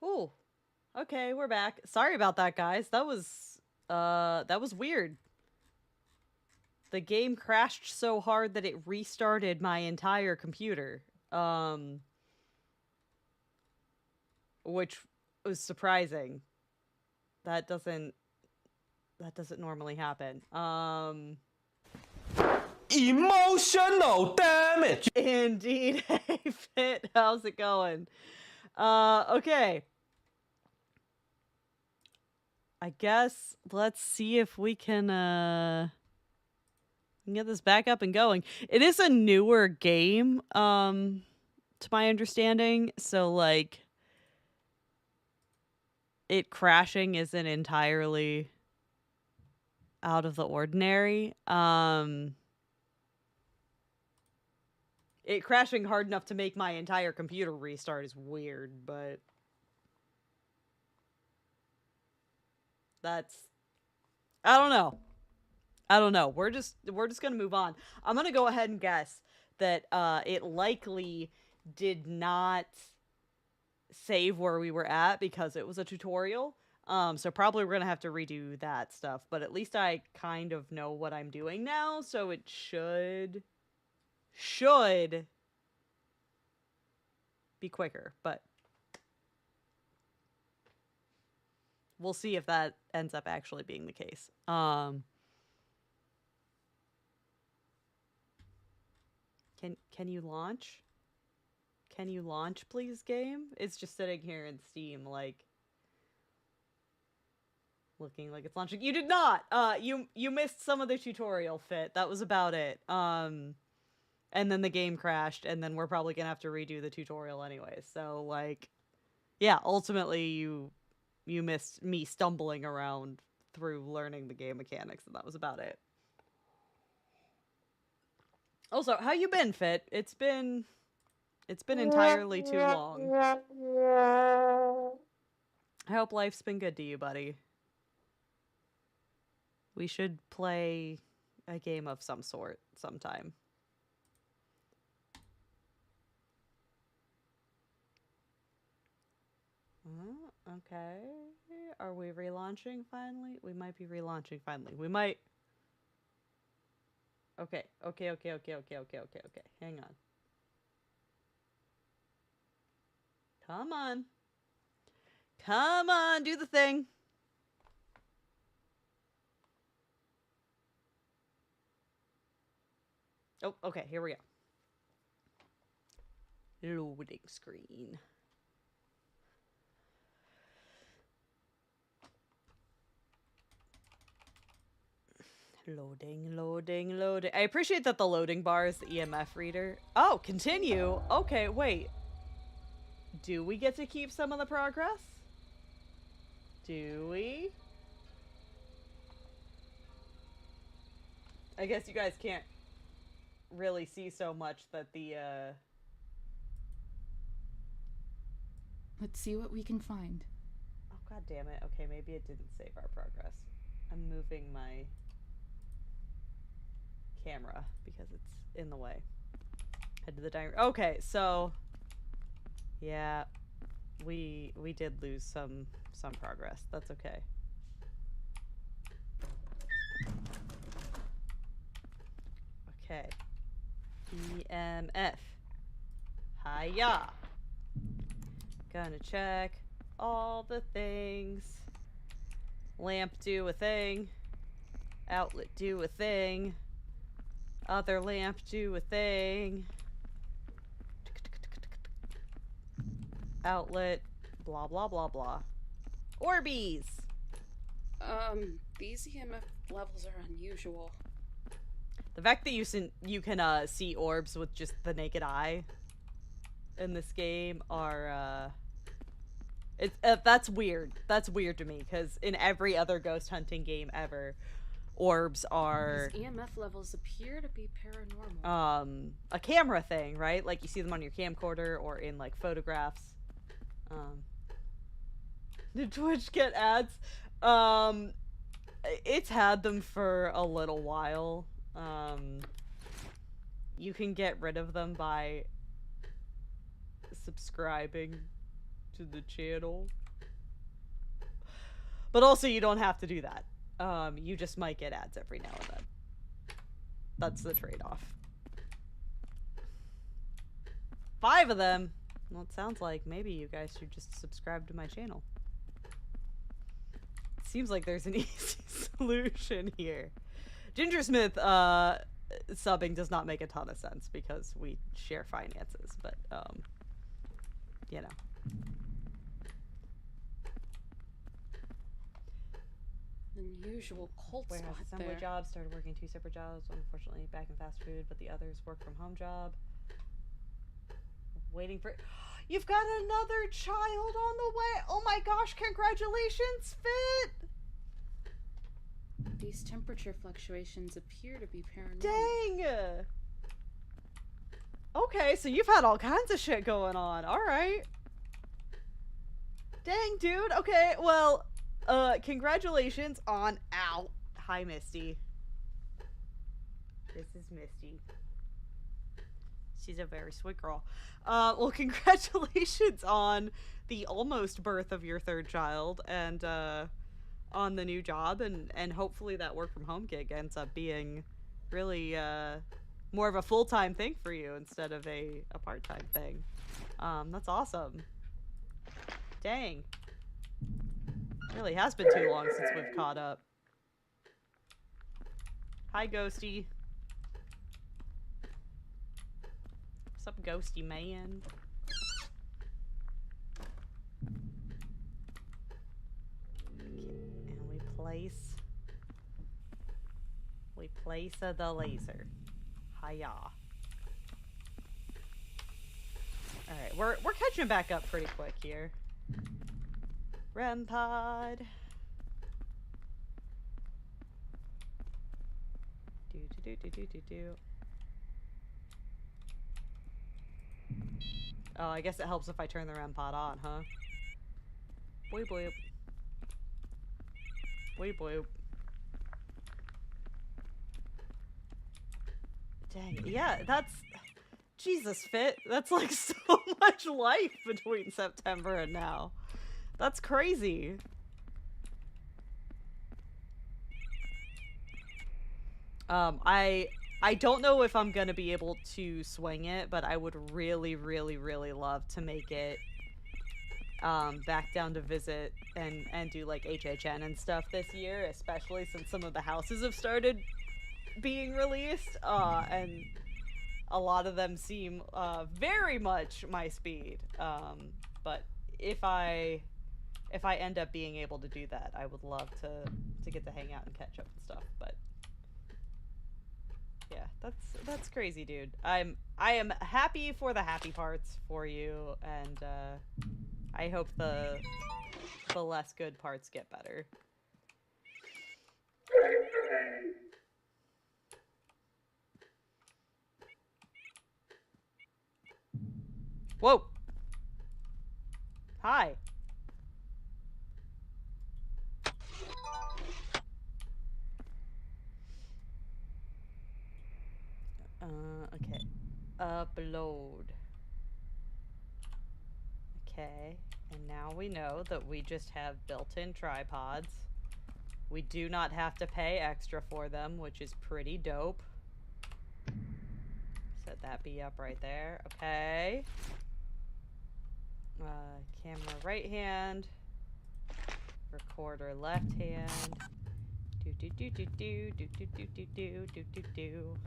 Ooh. Okay, we're back. Sorry about that, guys. That was weird. The game crashed so hard that it restarted my entire computer. Um which was surprising. That doesn't that doesn't normally happen. Emotional damage. Indeed. Hey Fit, how's it going? Okay. I guess let's see if we can get this back up and going. It is a newer game, to my understanding, so like it crashing isn't entirely out of the ordinary. It crashing hard enough to make my entire computer restart is weird, but that's I don't know. I don't know. We're just gonna move on. I'm gonna go ahead and guess that it likely did not save where we were at because it was a tutorial. So probably we're gonna have to redo that stuff. But at least I kind of know what I'm doing now, so it should be quicker. But we'll see if that ends up actually being the case. Can you launch? Can you launch, please, game? It's just sitting here in Steam, like looking like it's launching. You did not. You missed some of the tutorial Fit. That was about it. And then the game crashed, and then we're probably gonna have to redo the tutorial anyway. So like, yeah, ultimately you missed me stumbling around through learning the game mechanics, and that was about it. Also, how you been, Fit? It's been entirely too long. I hope life's been good to you, buddy. We should play a game of some sort sometime. Okay. Are we relaunching finally? We might be relaunching finally. We might. Okay. Okay. Hang on. Come on. Come on, do the thing. Oh, okay, here we go. Loading screen. Loading. I appreciate that the loading bar is the EMF reader. Oh, continue. Okay, wait. Do we get to keep some of the progress? Do we? I guess you guys can't really see so much that the Let's see what we can find. Oh god damn it. Okay, maybe it didn't save our progress. I'm moving my camera because it's in the way. Head to the dining room. Okay, so yeah, we did lose some progress. That's okay. Okay. EMF. Hiya. Gonna check all the things. Lamp do a thing. Outlet do a thing. Other lamp do a thing. Outlet. Blah blah blah blah. Orbeez! These EMF levels are unusual. The fact that you can see orbs with just the naked eye in this game are that's weird. That's weird to me because in every other ghost hunting game ever, orbs are These EMF levels appear to be paranormal. a camera thing, right? Like you see them on your camcorder or in like photographs. Did Twitch get ads? It's had them for a little while. You can get rid of them by subscribing to the channel. But also, you don't have to do that. You just might get ads every now and then. That's the trade-off. 5 of them? Well, it sounds like maybe you guys should just subscribe to my channel. Seems like there's an easy solution here. Gingersmith, subbing does not make a ton of sense because we share finances, but, you know. Unusual cold Warehouse spot assembly there. job, started working 2 separate jobs, unfortunately back in fast food, but the others work from home job. Waiting for... You've got another child on the way! Oh my gosh, congratulations, Fit! These temperature fluctuations appear to be paranormal. Dang! Okay, so you've had all kinds of shit going on. Alright. Dang, dude. Okay, well, congratulations on... Ow. Hi, Misty. This is Misty. She's a very sweet girl. Well, congratulations on the almost birth of your 3rd child and, on the new job, and hopefully that work from home gig ends up being really, more of a full-time thing for you instead of a part-time thing. That's awesome. Dang. Really has been too long since we've caught up. Hi, Ghosty. What's up, Ghosty man? Okay, and we place the laser. Hiya. Alright, we're catching back up pretty quick here. REM pod. Do. Oh, I guess it helps if I turn the REM pod on, huh? Boop boop. Boop boop. Dang, yeah, that's... Jesus, Fit. That's like so much life between September and now. That's crazy. I don't know if I'm gonna be able to swing it, but I would really, really, really love to make it back down to visit and do like HHN and stuff this year, especially since some of the houses have started being released, and a lot of them seem very much my speed. But if I end up being able to do that, I would love to get to hang out and catch up and stuff. But yeah, that's crazy, dude. I am happy for the happy parts for you, and I hope the less good parts get better. Whoa. Hi. Okay. Upload. Okay. And now we know that we just have built-in tripods. We do not have to pay extra for them, which is pretty dope. Set that be up right there. Okay. Camera right hand. Recorder left hand. Do do do do do do do do do do do do do.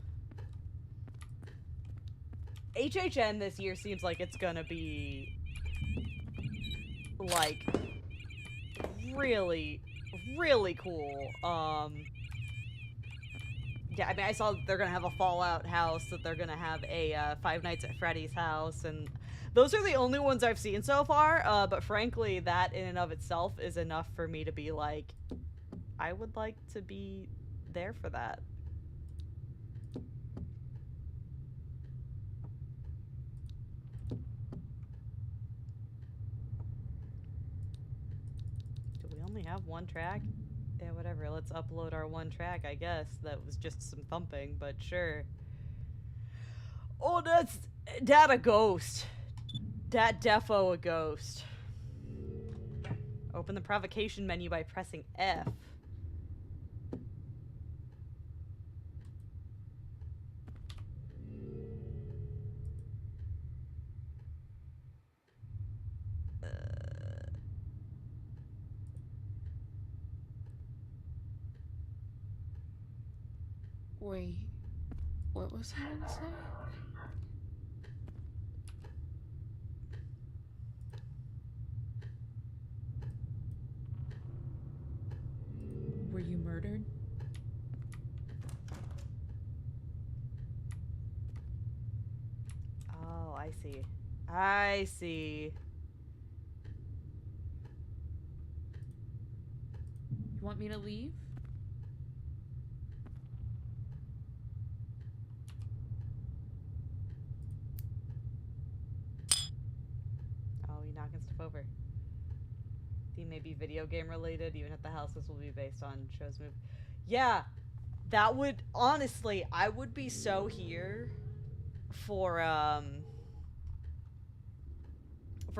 HHN this year seems like it's gonna be like really, really cool. Yeah, I mean, I saw they're gonna have a Fallout house, that they're gonna have a Five Nights at Freddy's house, and those are the only ones I've seen so far, but frankly, that in and of itself is enough for me to be like, I would like to be there for that. Do we only have one track? Yeah, whatever, let's upload our one track, I guess. That was just some thumping, but sure. Oh, that a ghost. That defo a ghost. Open the provocation menu by pressing F. Wait, what was he gonna say? Were you murdered? Oh, I see. I see. You want me to leave? Oh, you knocking stuff over. Theme may be video game related, even if the houses will be based on shows move. Yeah, that would honestly, I would be so here for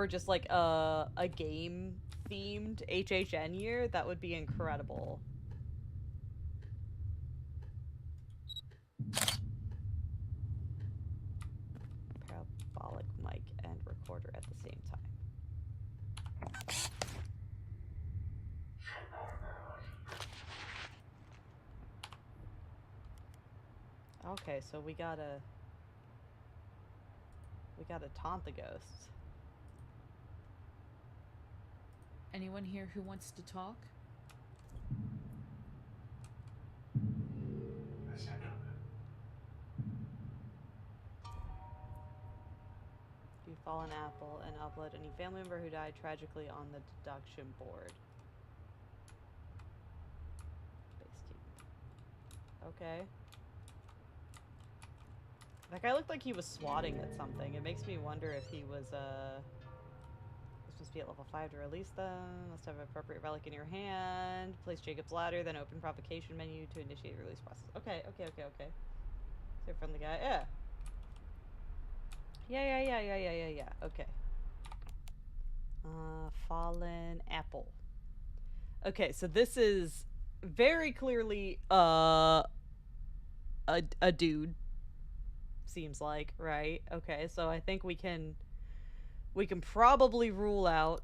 just like a game themed HHN year. That would be incredible. Parabolic mic and recorder at the same time. Okay, so we gotta taunt the ghosts. Anyone here who wants to talk? You fall an apple and upload any family member who died tragically on the deduction board. Okay. That guy looked like he was swatting at something. It makes me wonder if he was, supposed to be at level 5 to release them. Must have an appropriate relic in your hand. Place Jacob's ladder, then open provocation menu to initiate the release process. Okay. So friendly guy. Yeah. Yeah. Okay. Fallen apple. Okay, so this is very clearly, a dude. Seems like, right? Okay, so I think we can probably rule out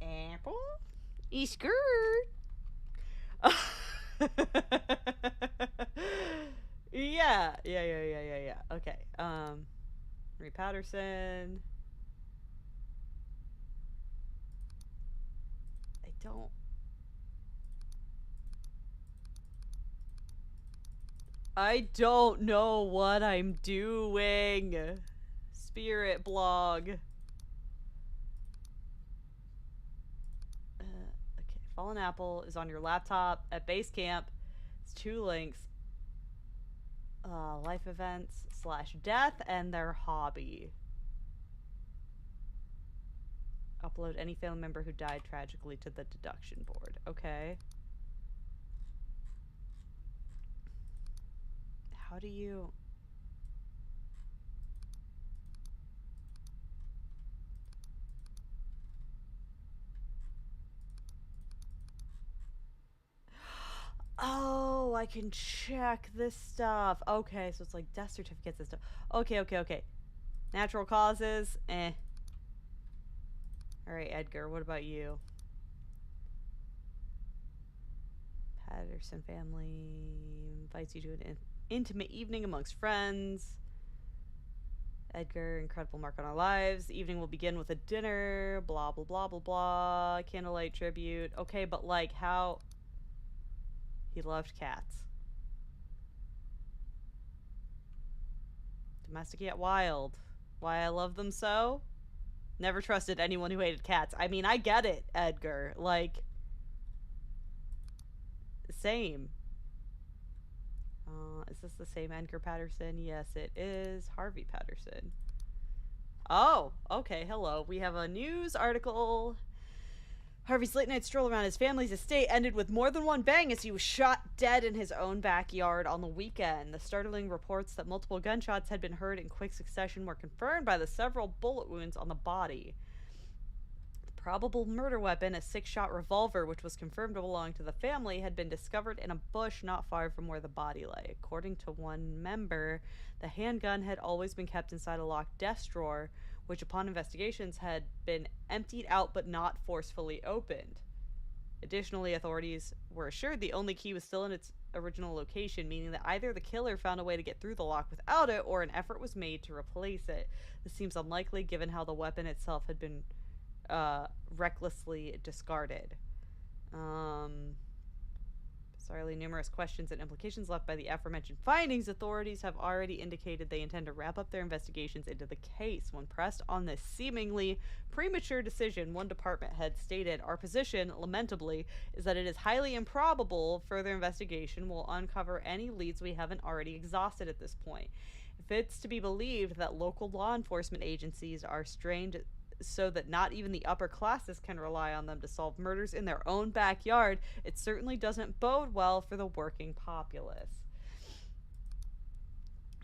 apple skirt. Yeah. Okay. Marie Patterson. I don't know what I'm doing. Spirit blog. Okay, Fallen Apple is on your laptop at base camp. It's 2 links. Life events / death and their hobby. Upload any family member who died tragically to the deduction board. Okay. How do you... Oh, I can check this stuff. Okay, so it's like death certificates and stuff. Okay. Natural causes, eh. Alright, Edgar, what about you? Patterson family invites you to an intimate evening amongst friends. Edgar, incredible mark on our lives. The evening will begin with a dinner. Blah, blah, blah, blah, blah. Candlelight tribute. Okay, but like, how... He loved cats. Domestic yet wild. Why I love them so? Never trusted anyone who hated cats. I mean, I get it, Edgar. Like... Same. Is this the same Edgar Patterson? Yes, it is. Harvey Patterson. Oh, okay, hello. We have a news article. Harvey's late-night stroll around his family's estate ended with more than one bang as he was shot dead in his own backyard on the weekend. The startling reports that multiple gunshots had been heard in quick succession were confirmed by the several bullet wounds on the body. The probable murder weapon, a 6-shot revolver, which was confirmed to belong to the family, had been discovered in a bush not far from where the body lay. According to one member, the handgun had always been kept inside a locked desk drawer, which upon investigations had been emptied out but not forcefully opened. Additionally, authorities were assured the only key was still in its original location, meaning that either the killer found a way to get through the lock without it, or an effort was made to replace it. This seems unlikely given how the weapon itself had been recklessly discarded. Sorely numerous questions and implications left by the aforementioned findings, authorities have already indicated they intend to wrap up their investigations into the case. When pressed on this seemingly premature decision, one department head stated, "Our position, lamentably, is that it is highly improbable further investigation will uncover any leads we haven't already exhausted at this point. If it's to be believed that local law enforcement agencies are strained so that not even the upper classes can rely on them to solve murders in their own backyard, it certainly doesn't bode well for the working populace."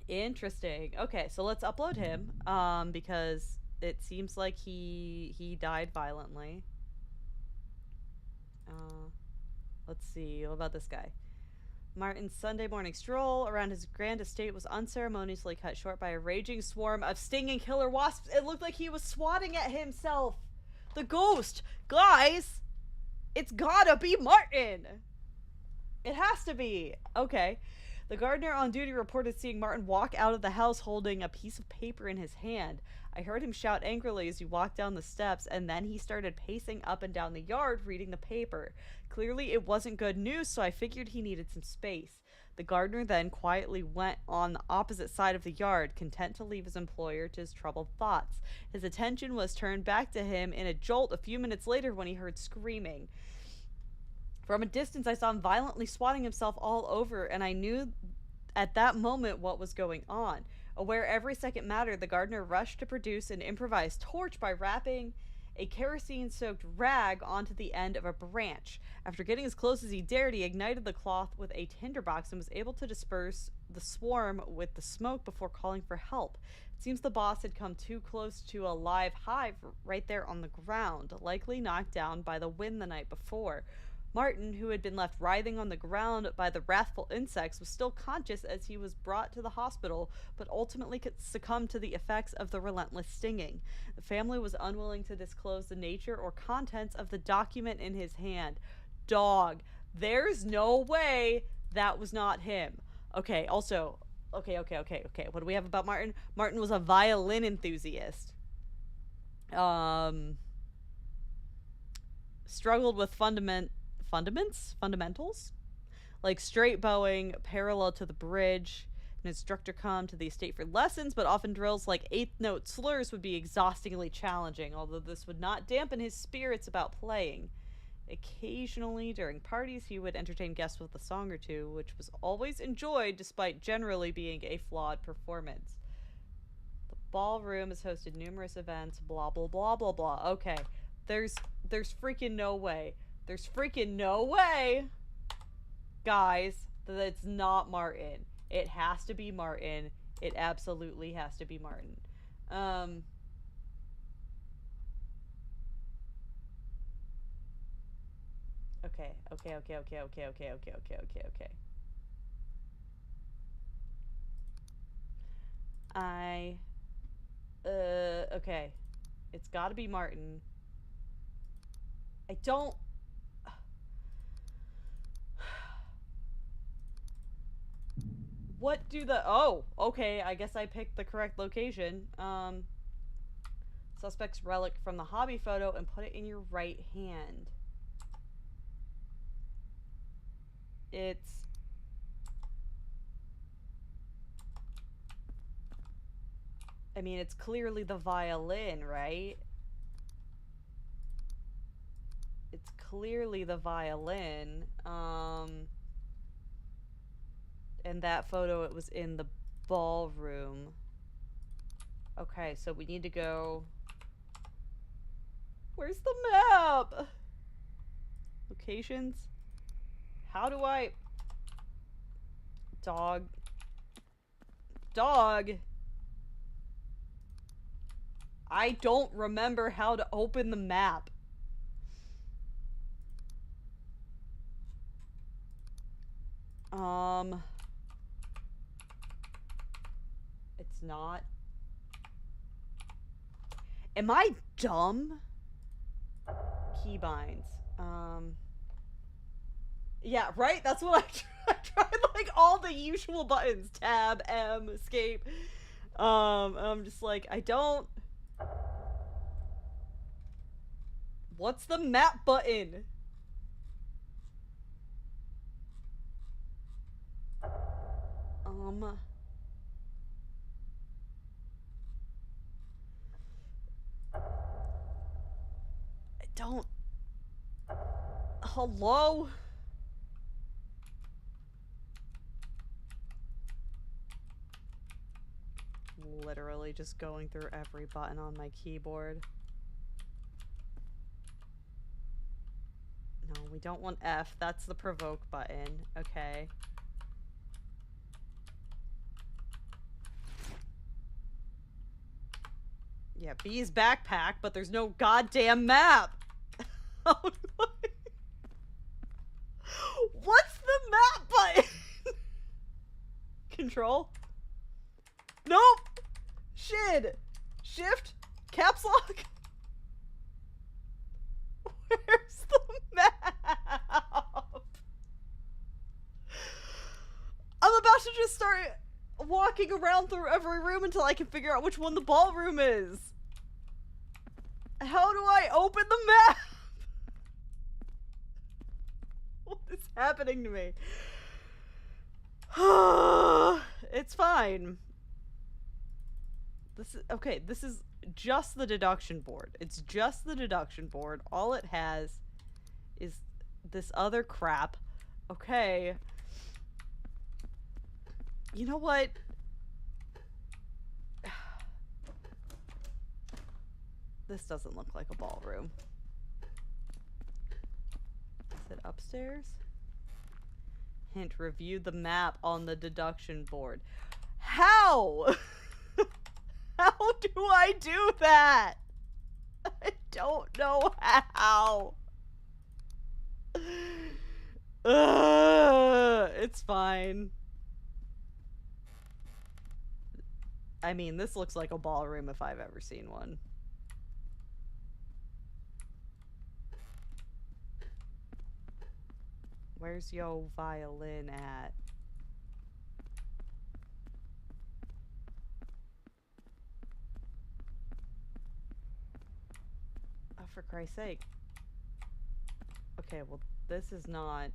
Interesting. Okay, so let's upload him, because it seems like he died violently. Let's see, what about this guy? Martin's Sunday morning stroll around his grand estate was unceremoniously cut short by a raging swarm of stinging killer wasps. It looked like he was swatting at himself. The ghost. Guys, it's gotta be Martin. It has to be. Okay. The gardener on duty reported seeing Martin walk out of the house holding a piece of paper in his hand. I heard him shout angrily as he walked down the steps, and then he started pacing up and down the yard reading the paper. Clearly it wasn't good news, so I figured he needed some space. The gardener then quietly went on the opposite side of the yard, content to leave his employer to his troubled thoughts. His attention was turned back to him in a jolt a few minutes later when he heard screaming. From a distance, I saw him violently swatting himself all over, and I knew at that moment what was going on. Aware every second mattered, the gardener rushed to produce an improvised torch by wrapping a kerosene-soaked rag onto the end of a branch. After getting as close as he dared, he ignited the cloth with a tinderbox and was able to disperse the swarm with the smoke before calling for help. It seems the boss had come too close to a live hive right there on the ground, likely knocked down by the wind the night before. Martin, who had been left writhing on the ground by the wrathful insects, was still conscious as he was brought to the hospital, but ultimately succumbed to the effects of the relentless stinging. The family was unwilling to disclose the nature or contents of the document in his hand. Dog, there's no way that was not him. Okay, also, okay. What do we have about Martin? Martin was a violin enthusiast. Struggled with fundamentals, like straight bowing parallel to the bridge. An instructor come to the estate for lessons, but often drills like eighth note slurs would be exhaustingly challenging, although this would not dampen his spirits about playing. Occasionally during parties he would entertain guests with a song or two, which was always enjoyed despite generally being a flawed performance. The ballroom has hosted numerous events, blah blah blah blah blah. Okay, there's freaking no way. There's freaking no way, guys, that it's not Martin. It has to be Martin. It absolutely has to be Martin. Okay. Okay. It's gotta be Martin. I don't... What do the... Oh, okay, I guess I picked the correct location. Suspect's relic from the hobby photo and put it in your right hand. It's... I mean, it's clearly the violin, right? It's clearly the violin. And that photo, it was in the ballroom. Okay, so we need to go... Where's the map? Locations? How do I... Dog. Dog. I don't remember how to open the map. It's not. Am I dumb? Keybinds. Yeah, right? That's what I tried like all the usual buttons. Tab, M, escape. I'm just like, I don't... What's the map button? I don't... Hello? Literally just going through every button on my keyboard. No, we don't want F. That's the provoke button. Okay. Yeah, B is backpack, but there's no goddamn map. How do I... What's the map button? Control? Nope. Shit. Shift. Caps lock. Where's the map? I'm about to just start walking around through every room until I can figure out which one the ballroom is. How do I open the map? What is happening to me? It's fine. This is okay. This is just the deduction board. It's just the deduction board. All it has is this other crap. Okay. You know what? This doesn't look like a ballroom. Is it upstairs? Hint, review the map on the deduction board. How? How do I do that? I don't know how. It's fine. I mean, this looks like a ballroom if I've ever seen one. Where's yo violin at? Oh, for Christ's sake. Okay, well, this is not...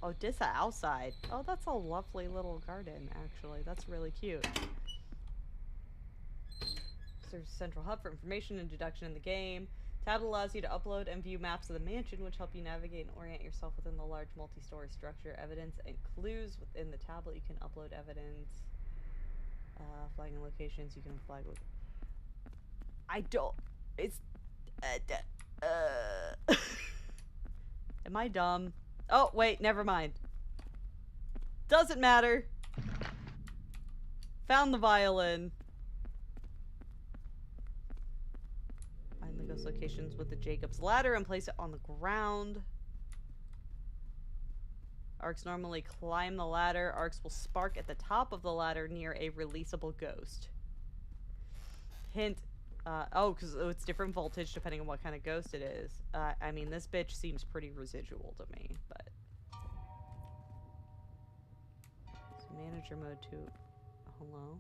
Oh, this outside. Oh, that's a lovely little garden, actually. That's really cute. There's a central hub for information and deduction in the game. Tab allows you to upload and view maps of the mansion, which help you navigate and orient yourself within the large multi-story structure. Evidence and clues within the tablet. You can upload evidence. Flagging locations. You can flag with... I don't... It's... Am I dumb? Oh, wait, never mind. Doesn't matter. Found the violin. Find the ghost locations with the Jacob's ladder and place it on the ground. Arcs normally climb the ladder. Arcs will spark at the top of the ladder near a releasable ghost. Hint. Oh, because it's different voltage depending on what kind of ghost it is. I mean, this bitch seems pretty residual to me, but... So manager mode 2. Hello?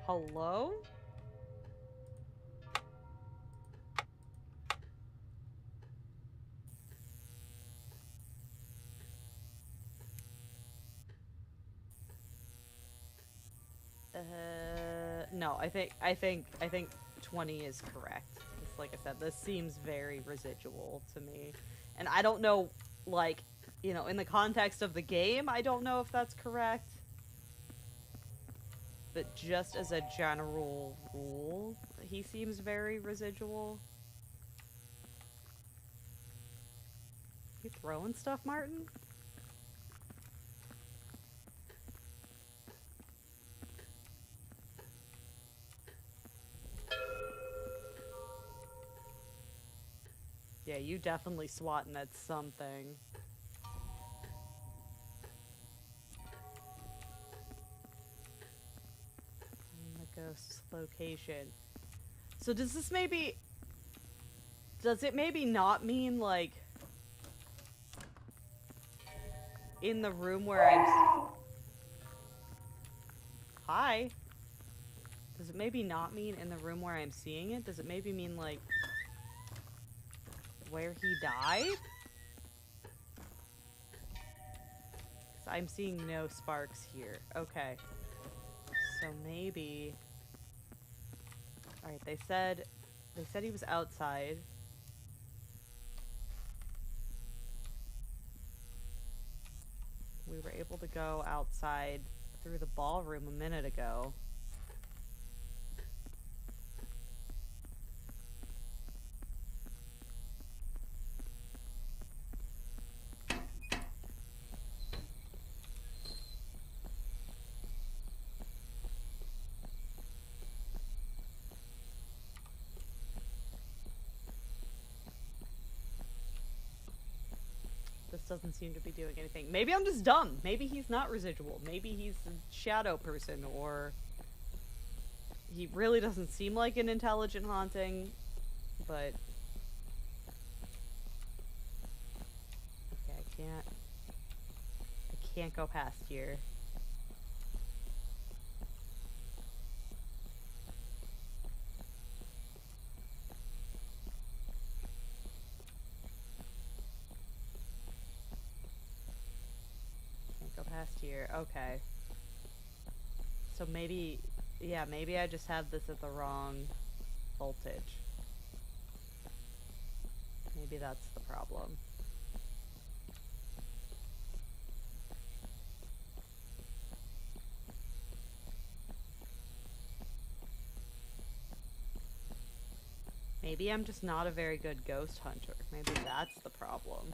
Hello? No, I think 20 is correct. It's like I said, this seems very residual to me. And I don't know, like, You know, in the context of the game, I don't know if that's correct. But just as a general rule, he seems very residual. You throwing stuff, Martin? Yeah, you definitely swatting at something. The ghost's location. So does this maybe... Does it maybe not mean, like... in the room where I'm... Hi? Does it maybe not mean in the room where I'm seeing it? Does it maybe mean, like... where he died? I'm seeing no sparks here. Okay. So maybe... Alright, they said he was outside. We were able to go outside through the ballroom a minute ago. This doesn't seem to be doing anything. Maybe I'm just dumb. Maybe he's not residual. Maybe he's a shadow person, or he really doesn't seem like an intelligent haunting, but... Okay, I can't go past here. Here. Okay. So maybe, yeah, maybe I just have this at the wrong voltage. Maybe that's the problem. Maybe I'm just not a very good ghost hunter. Maybe that's the problem.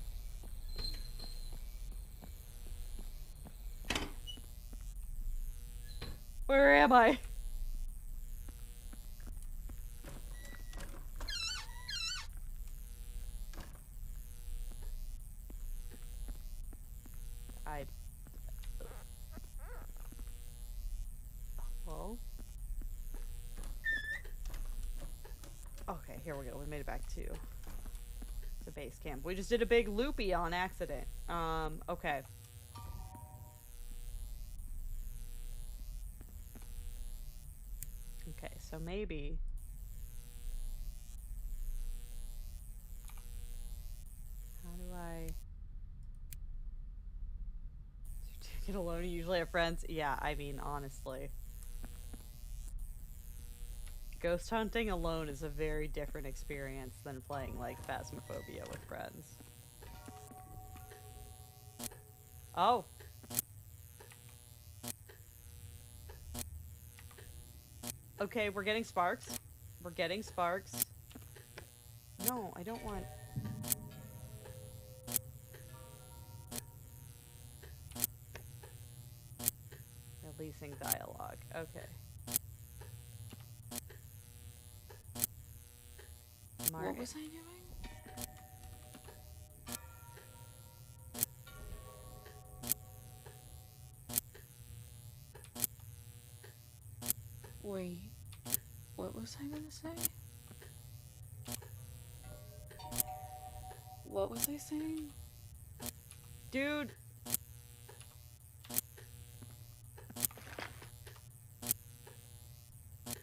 Where am I? Hello? Okay, here we go. We made it back to the base camp. We just did a big loopy on accident. Okay. Okay, so maybe... How do I... Get alone, you usually have friends? Yeah, I mean, honestly. Ghost hunting alone is a very different experience than playing, like, Phasmophobia with friends. Oh! Okay, we're getting sparks. We're getting sparks. No, I don't want... Releasing dialogue. Okay. What was I doing? Wait, what was I gonna say? What was I saying? Dude!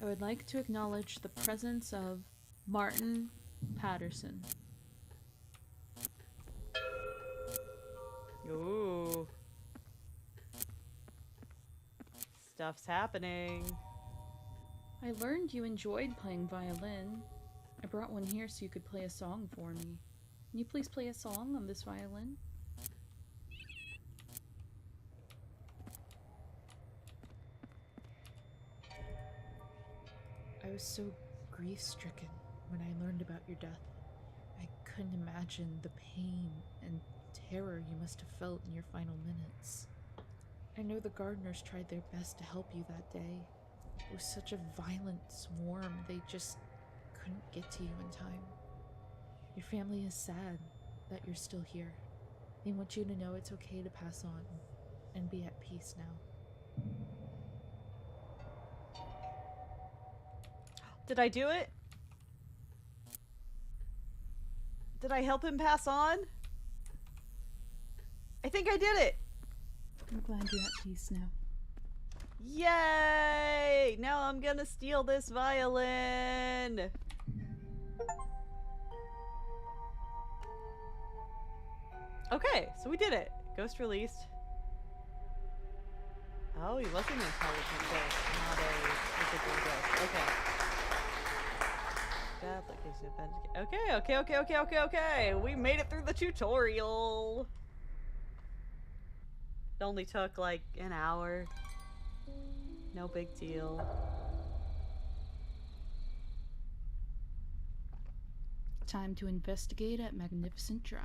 I would like to acknowledge the presence of Martin Patterson. Ooh. Stuff's happening. I learned you enjoyed playing violin. I brought one here so you could play a song for me. Can you please play a song on this violin? I was so grief-stricken when I learned about your death. I couldn't imagine the pain and terror you must have felt in your final minutes. I know the gardeners tried their best to help you that day. It was such a violent swarm, they just couldn't get to you in time. Your family is sad that you're still here. They want you to know it's okay to pass on and be at peace now. Did I do it? Did I help him pass on? I think I did it. I'm glad you're at peace now. Yay! Now I'm gonna steal this violin. Okay, so we did it. Ghost released. Oh, he was an intelligent ghost, not a physical ghost. Okay. Death, location, okay. We made it through the tutorial. It only took like an hour. No big deal. Time to investigate at Magnificent Drive.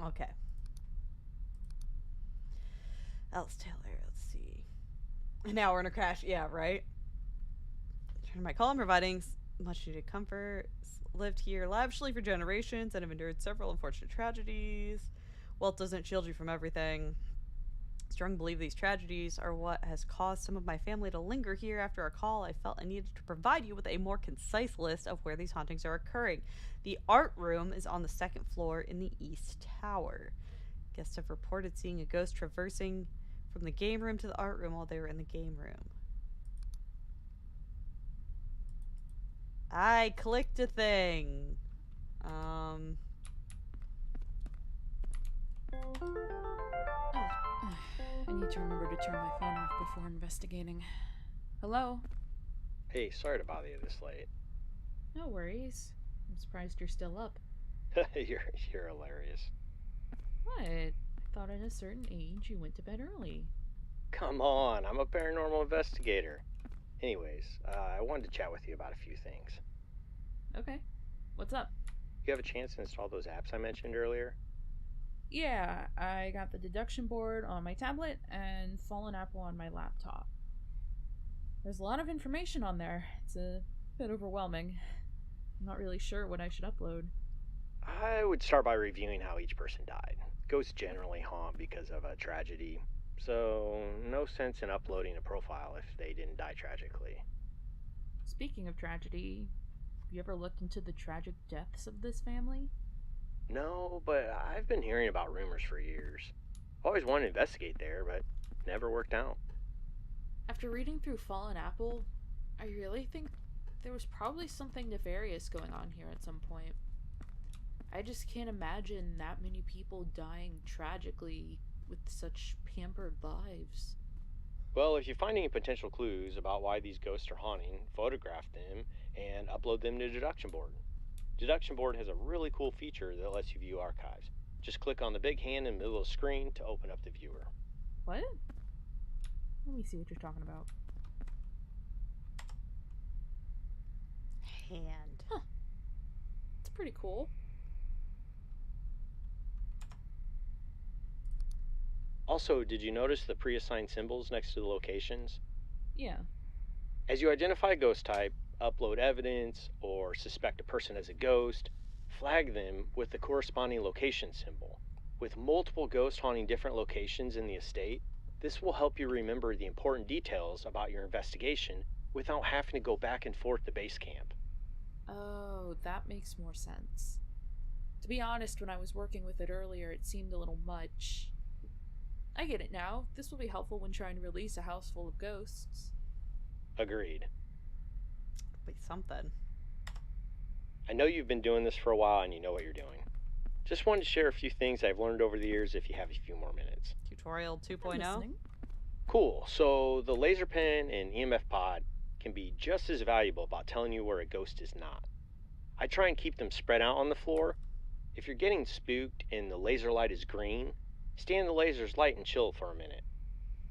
Okay. Alice Taylor, let's see. An hour in a crash, yeah, right? Turn to my call, I'm providing much needed comfort. Lived here lavishly for generations and have endured several unfortunate tragedies. Wealth doesn't shield you from everything. Strong believe these tragedies are what has caused some of my family to linger here. After our call, I felt I needed to provide you with a more concise list of where these hauntings are occurring. The art room is on the second floor in the East Tower. Guests have reported seeing a ghost traversing from the game room to the art room while they were in the game room. I clicked a thing. Oh, I need to remember to turn my phone off before investigating. Hello? Hey, sorry to bother you this late. No worries. I'm surprised you're still up. You're hilarious. What? I thought at a certain age you went to bed early. Come on, I'm a paranormal investigator. Anyways, I wanted to chat with you about a few things. Okay. What's up? You have a chance to install those apps I mentioned earlier? Yeah, I got the deduction board on my tablet and Fallen Apple on my laptop. There's a lot of information on there. It's a bit overwhelming. I'm not really sure what I should upload. I would start by reviewing how each person died. Ghosts generally haunt because of a tragedy, so no sense in uploading a profile if they didn't die tragically. Speaking of tragedy, have you ever looked into the tragic deaths of this family? No, but I've been hearing about rumors for years. Always wanted to investigate there, but never worked out. After reading through Fallen Apple, I really think there was probably something nefarious going on here at some point. I just can't imagine that many people dying tragically with such pampered lives. Well, if you find any potential clues about why these ghosts are haunting, photograph them and upload them to Deduction Board. Deduction Board has a really cool feature that lets you view archives. Just click on the big hand in the middle of the screen to open up the viewer. What? Let me see what you're talking about. Hand. Huh. It's pretty cool. Also, did you notice the pre-assigned symbols next to the locations? Yeah. As you identify a ghost type, upload evidence, or suspect a person as a ghost, flag them with the corresponding location symbol. With multiple ghosts haunting different locations in the estate, this will help you remember the important details about your investigation without having to go back and forth to base camp. Oh, that makes more sense. To be honest, when I was working with it earlier, it seemed a little much. I get it now. This will be helpful when trying to release a house full of ghosts. Agreed. Be something. I know you've been doing this for a while and you know what you're doing. Just wanted to share a few things I've learned over the years if you have a few more minutes. Tutorial I'm 2.0. listening. Cool, so the laser pen and EMF pod can be just as valuable about telling you where a ghost is not. I try and keep them spread out on the floor. If you're getting spooked and the laser light is green, stay in the laser's light and chill for a minute.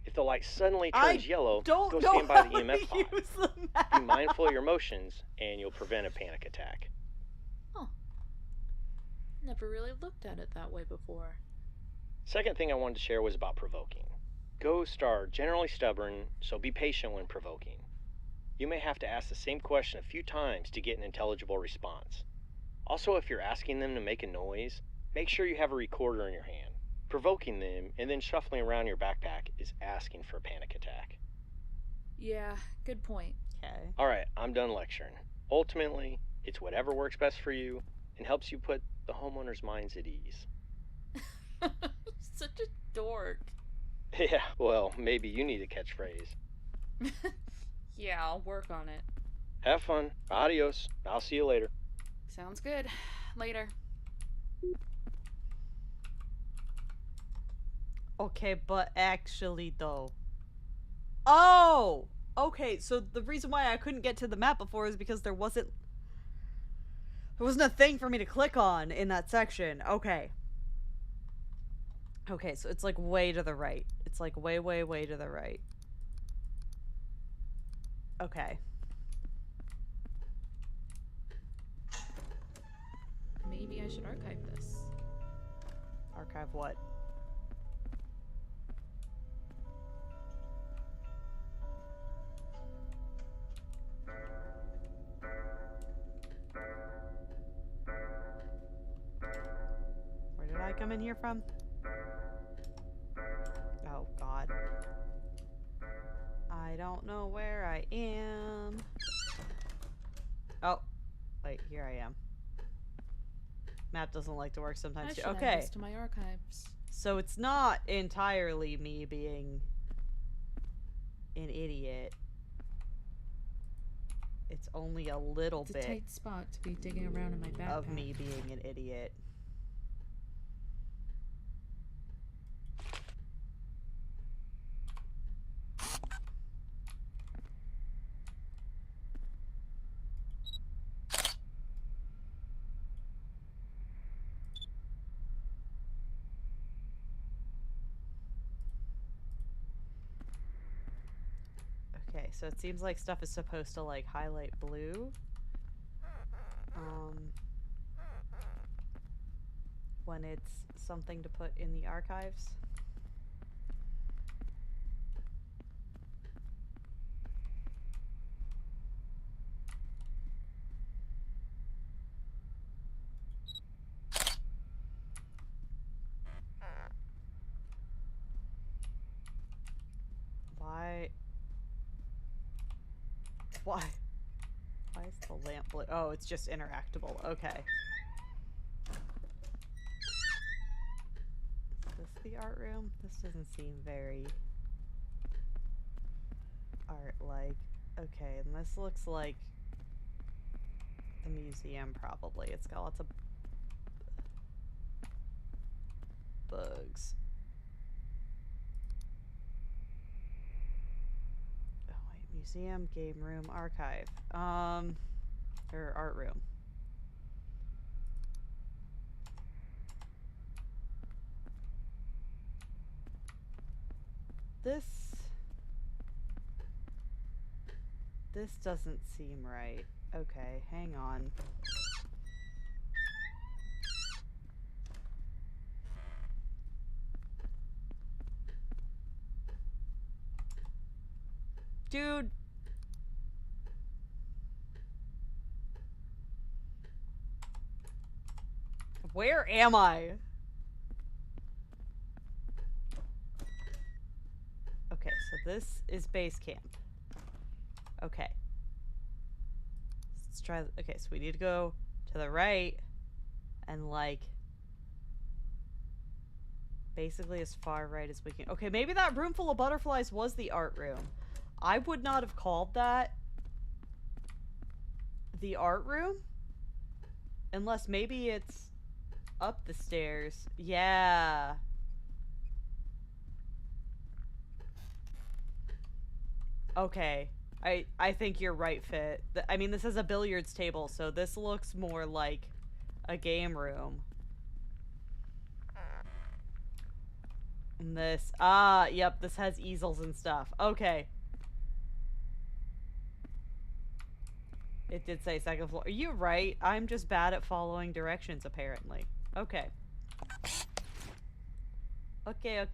If the light suddenly I turns yellow, don't go know stand by how the to EMF pod. use the Be map. mindful of your emotions, and you'll prevent a panic attack. Huh. Never really looked at it that way before. Second thing I wanted to share was about provoking. Ghosts are generally stubborn, so be patient when provoking. You may have to ask the same question a few times to get an intelligible response. Also, if you're asking them to make a noise, make sure you have a recorder in your hand. Provoking them and then shuffling around your backpack is asking for a panic attack. Yeah, good point. Okay. Alright, I'm done lecturing. Ultimately, it's whatever works best for you and helps you put the homeowner's minds at ease. Such a dork. Yeah, well, maybe you need a catchphrase. Yeah, I'll work on it. Have fun. Adios. I'll see you later. Sounds good. Later. Okay, but actually though. Oh! Okay, so the reason why I couldn't get to the map before is because there wasn't a thing for me to click on in that section. Okay. Okay, so it's like way to the right. It's like way, way, way to the right. Okay. Maybe I should archive this. Archive what? Where did I come in here from? Oh, God. I don't know where I am. Oh. Wait, here I am. Map doesn't like to work sometimes. I should Okay. add this to my archives. So it's not entirely me being an idiot. It's only a little It's a bit tight spot to be digging around in my backpack. of me being an idiot. Okay, so it seems like stuff is supposed to like highlight blue. When it's something to put in the archives. Why? Why? Why is the lamp blue? Oh, it's just interactable. Okay. Is this the art room? This doesn't seem very art-like. Okay, and this looks like the museum probably. It's got lots of bugs. Oh wait, museum, game room, archive. Or art room. This doesn't seem right. Okay, hang on. Dude. Where am I? Okay, so this is base camp. Okay. Let's try. Okay, so we need to go to the right and like basically as far right as we can. Okay, maybe that room full of butterflies was the art room. I would not have called that the art room unless maybe it's up the stairs. Yeah. Okay. I think you're right, Fit. I mean, this is a billiards table, so this looks more like a game room. And this, yep, this has easels and stuff. Okay. It did say second floor. You're right. I'm just bad at following directions, apparently. Okay. Okay.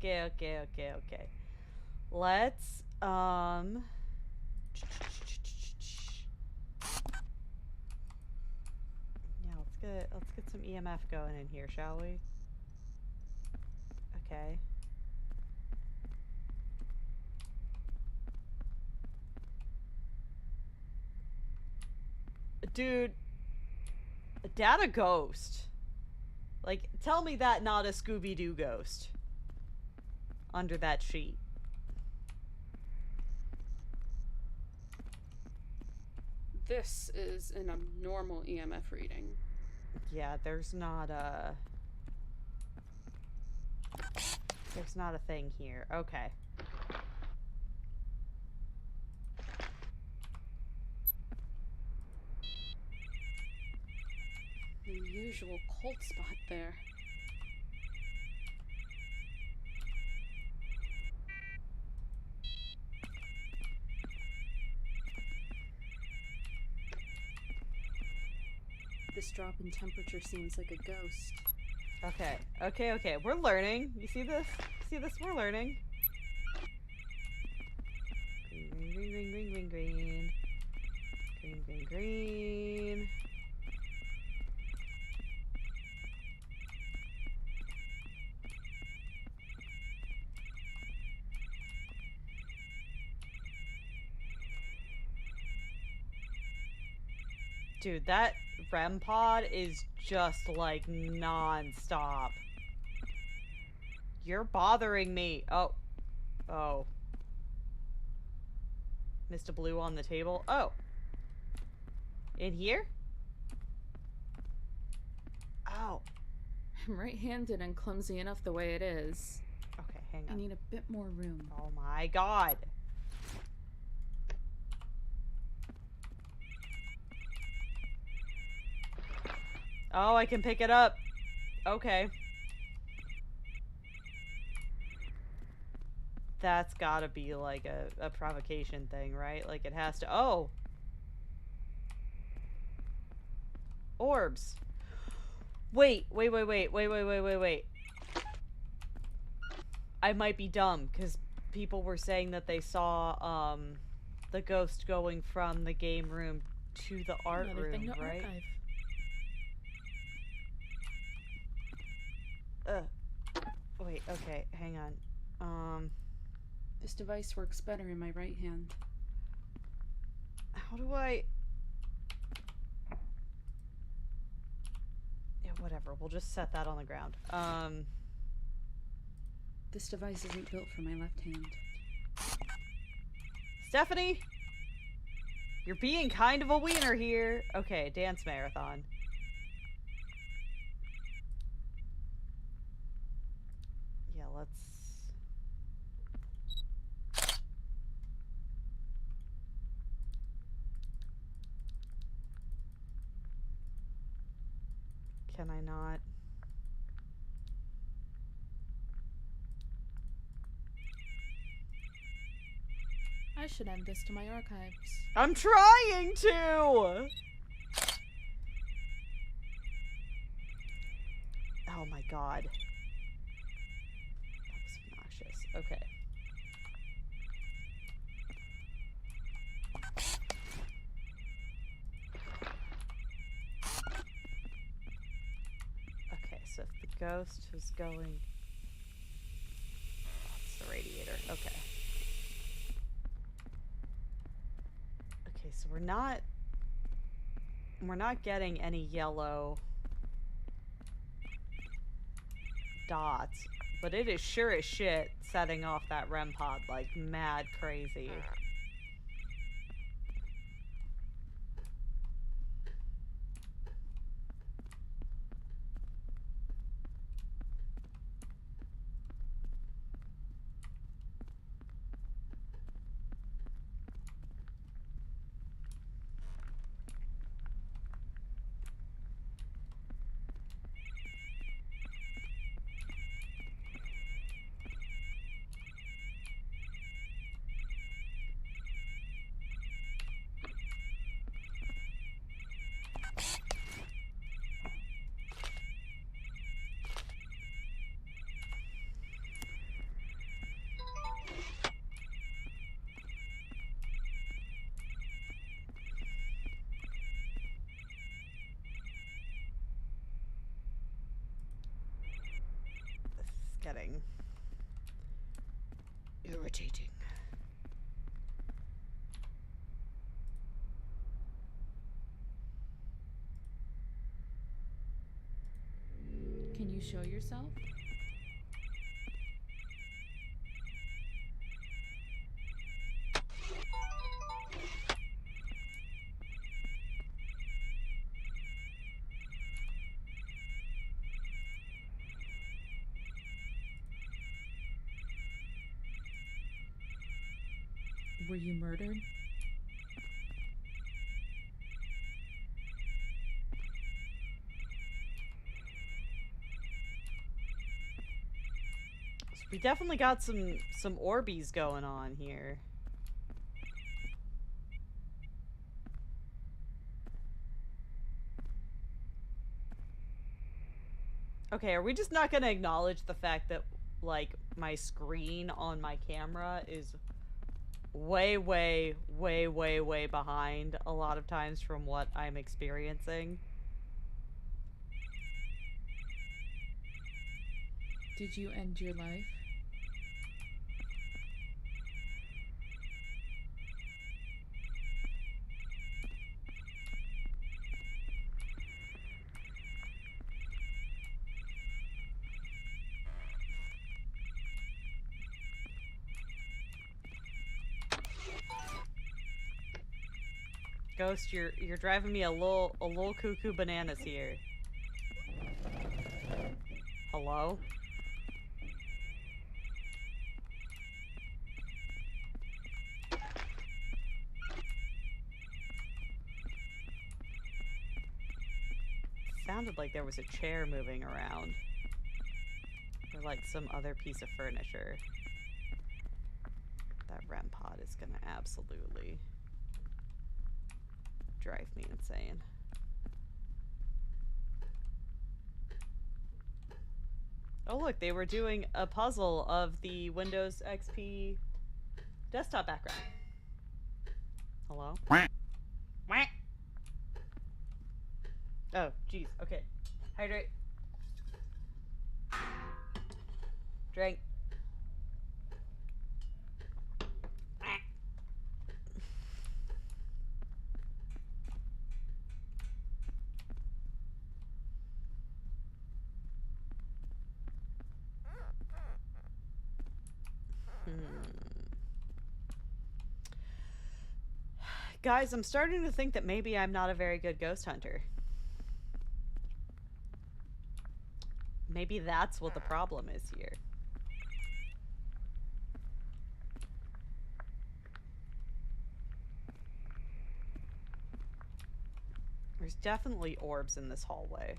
Let's, yeah, let's get some EMF going in here, shall we? Okay. Dude, data ghost. Like, tell me that not a Scooby-Doo ghost under that sheet. This is an abnormal EMF reading. Yeah, there's not a thing here. Okay. The usual cold spot there. This drop in temperature seems like a ghost. Okay. We're learning. You see this? See this? We're learning. Green. Dude, that REM pod is just like non-stop. You're bothering me. Oh. Mr. Blue on the table. Oh. In here? Oh. I'm right-handed and clumsy enough the way it is. Okay, hang on. I need a bit more room. Oh my god. Oh, I can pick it up. Okay. That's gotta be like a provocation thing, right? Like it has to. Oh! Orbs. Wait. I might be dumb, because people were saying that they saw, the ghost going from the game room to the art Another room, thing to right? archive. Wait, okay, hang on. This device works better in my right hand. How do I... Yeah, whatever, we'll just set that on the ground. This device isn't built for my left hand. Stephanie? You're being kind of a wiener here. Okay, dance marathon. Yeah, let's... Can I not? I should add this to my archives. I'm trying to! Oh my god. That was obnoxious. Okay. Okay, so if the ghost is going... That's the radiator. Okay. Okay, so we're not getting any yellow dots, but it is sure as shit setting off that REM pod like mad crazy. getting irritating. Can you show yourself? Were you murdered? So we definitely got some Orbeez going on here. Okay, are we just not gonna acknowledge the fact that, like, my screen on my camera is way, way, way, way, way behind a lot of times from what I'm experiencing? Did you end your life? Ghost, you're driving me a little cuckoo bananas here. Hello? Sounded like there was a chair moving around. Or like some other piece of furniture. That REM pod is gonna absolutely drive me insane. Oh look, they were doing a puzzle of the Windows XP desktop background. Hello? Oh, jeez. Okay. Hydrate. Drink. Guys, I'm starting to think that maybe I'm not a very good ghost hunter. Maybe that's what the problem is here. There's definitely orbs in this hallway.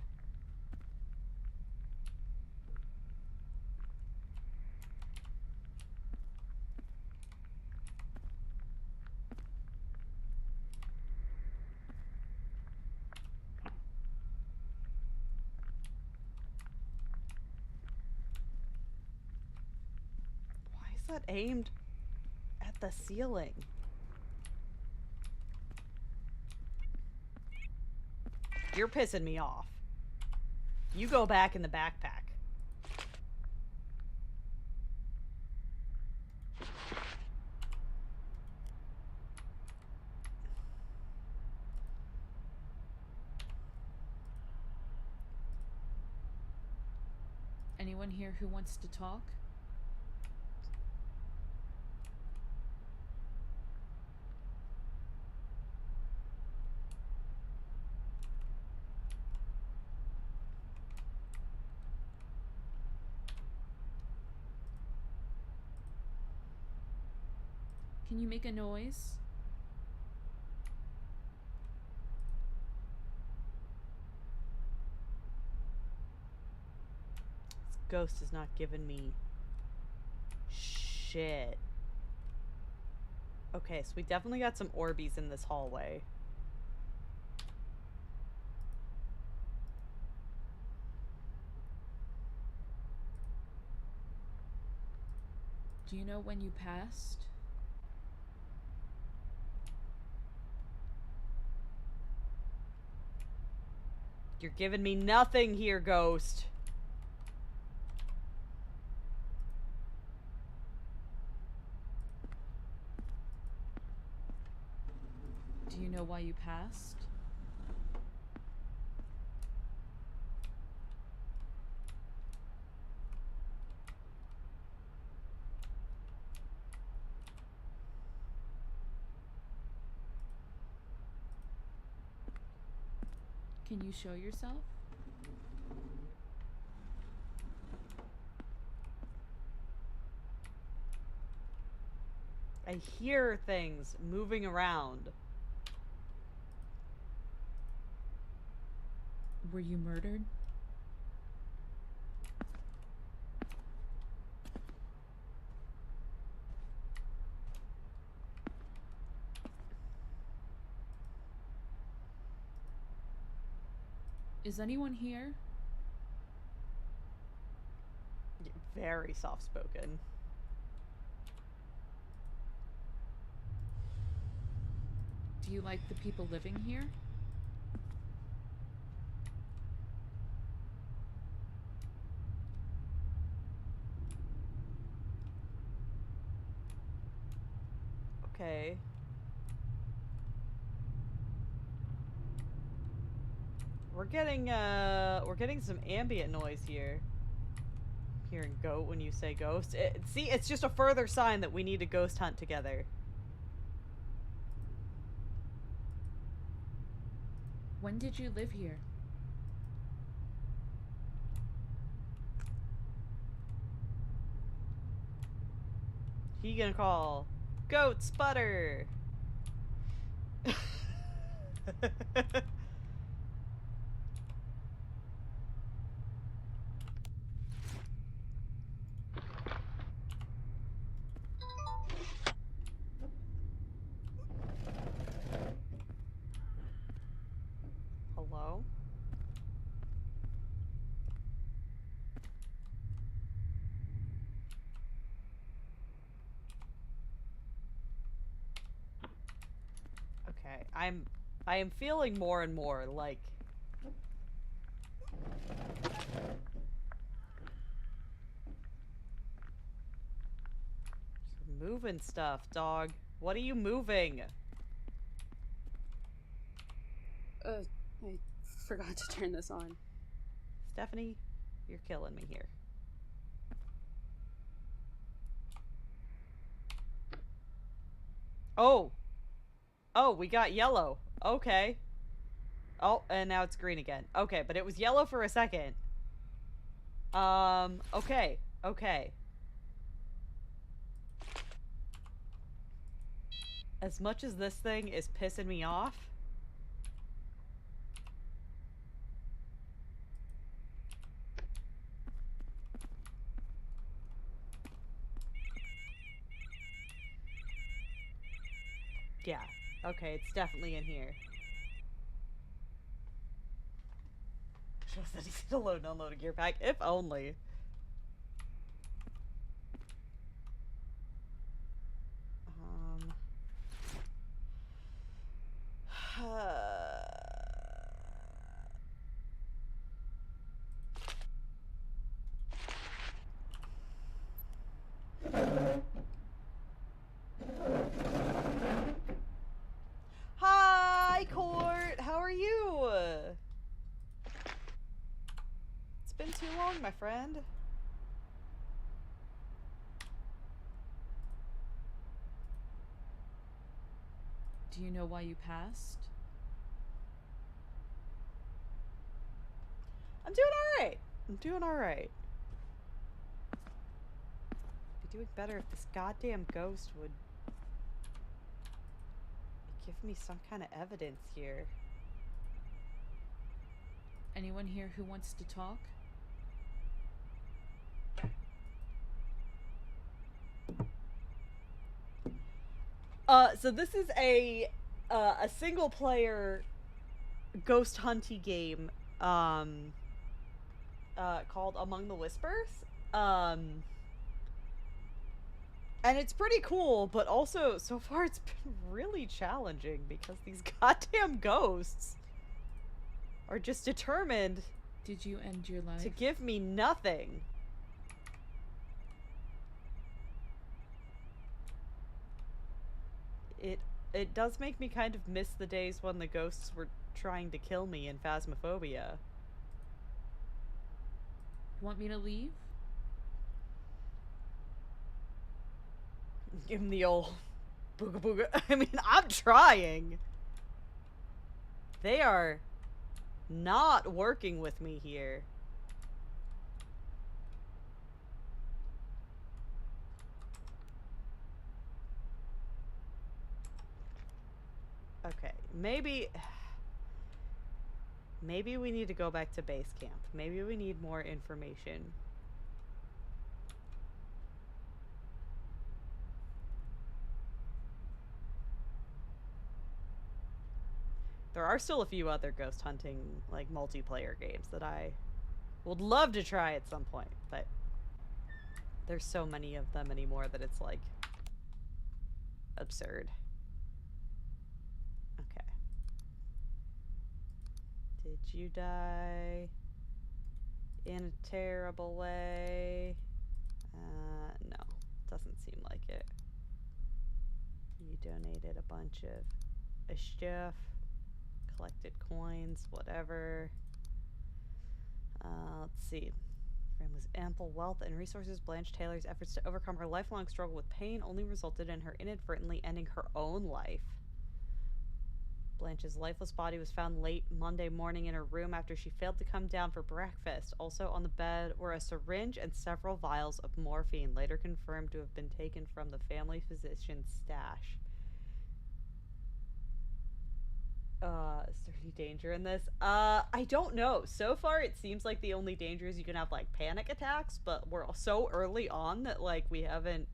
Why is that aimed at the ceiling? You're pissing me off. You go back in the backpack. Anyone here who wants to talk? Can you make a noise? This ghost is not giving me shit. Okay, so we definitely got some Orbeez in this hallway. Do you know when you passed? You're giving me nothing here, ghost. Do you know why you passed? Can you show yourself? I hear things moving around. Were you murdered? Is anyone here? Very soft-spoken. Do you like the people living here? Okay. We're getting some ambient noise here. Hearing goat when you say ghost. See, it's just a further sign that we need to ghost hunt together. When did you live here? He gonna call goat sputter. Hello? Okay, I am feeling more and more like moving stuff, dog. What are you moving? I forgot to turn this on. Stephanie, you're killing me here. Oh! Oh, we got yellow. Okay. Oh, and now it's green again. Okay, but it was yellow for a second. Okay. Okay. As much as this thing is pissing me off, yeah. Okay, it's definitely in here. Shows that he's gonna load and unload a gear pack. If only. Hi, Court! How are you? It's been too long, my friend. Do you know why you passed? I'm doing alright. I'm doing alright. Be doing better if this goddamn ghost would give me some kind of evidence here. Anyone here who wants to talk? So this is a single player ghost hunty game, called Among the Whispers. And it's pretty cool, but also, so far it's been really challenging because these goddamn ghosts are just determined Did you end your life? to give me nothing. It it does make me kind of miss the days when the ghosts were trying to kill me in Phasmophobia. You want me to leave? Give him the old booga booga. I mean, I'm trying. They are not working with me here. Okay, maybe we need to go back to base camp. Maybe we need more information. There are still a few other ghost hunting, like, multiplayer games that I would love to try at some point, but there's so many of them anymore that it's, like, absurd. Okay. Did you die in a terrible way? No. Doesn't seem like it. You donated a bunch of stuff. Collected coins, whatever. Let's see. Friend was ample wealth and resources. Blanche Taylor's efforts to overcome her lifelong struggle with pain only resulted in her inadvertently ending her own life. Blanche's lifeless body was found late Monday morning in her room after she failed to come down for breakfast. Also on the bed were a syringe and several vials of morphine, later confirmed to have been taken from the family physician's stash. Is there any danger in this? I don't know. So far, it seems like the only danger is you can have, like, panic attacks, but we're so early on that, like, we haven't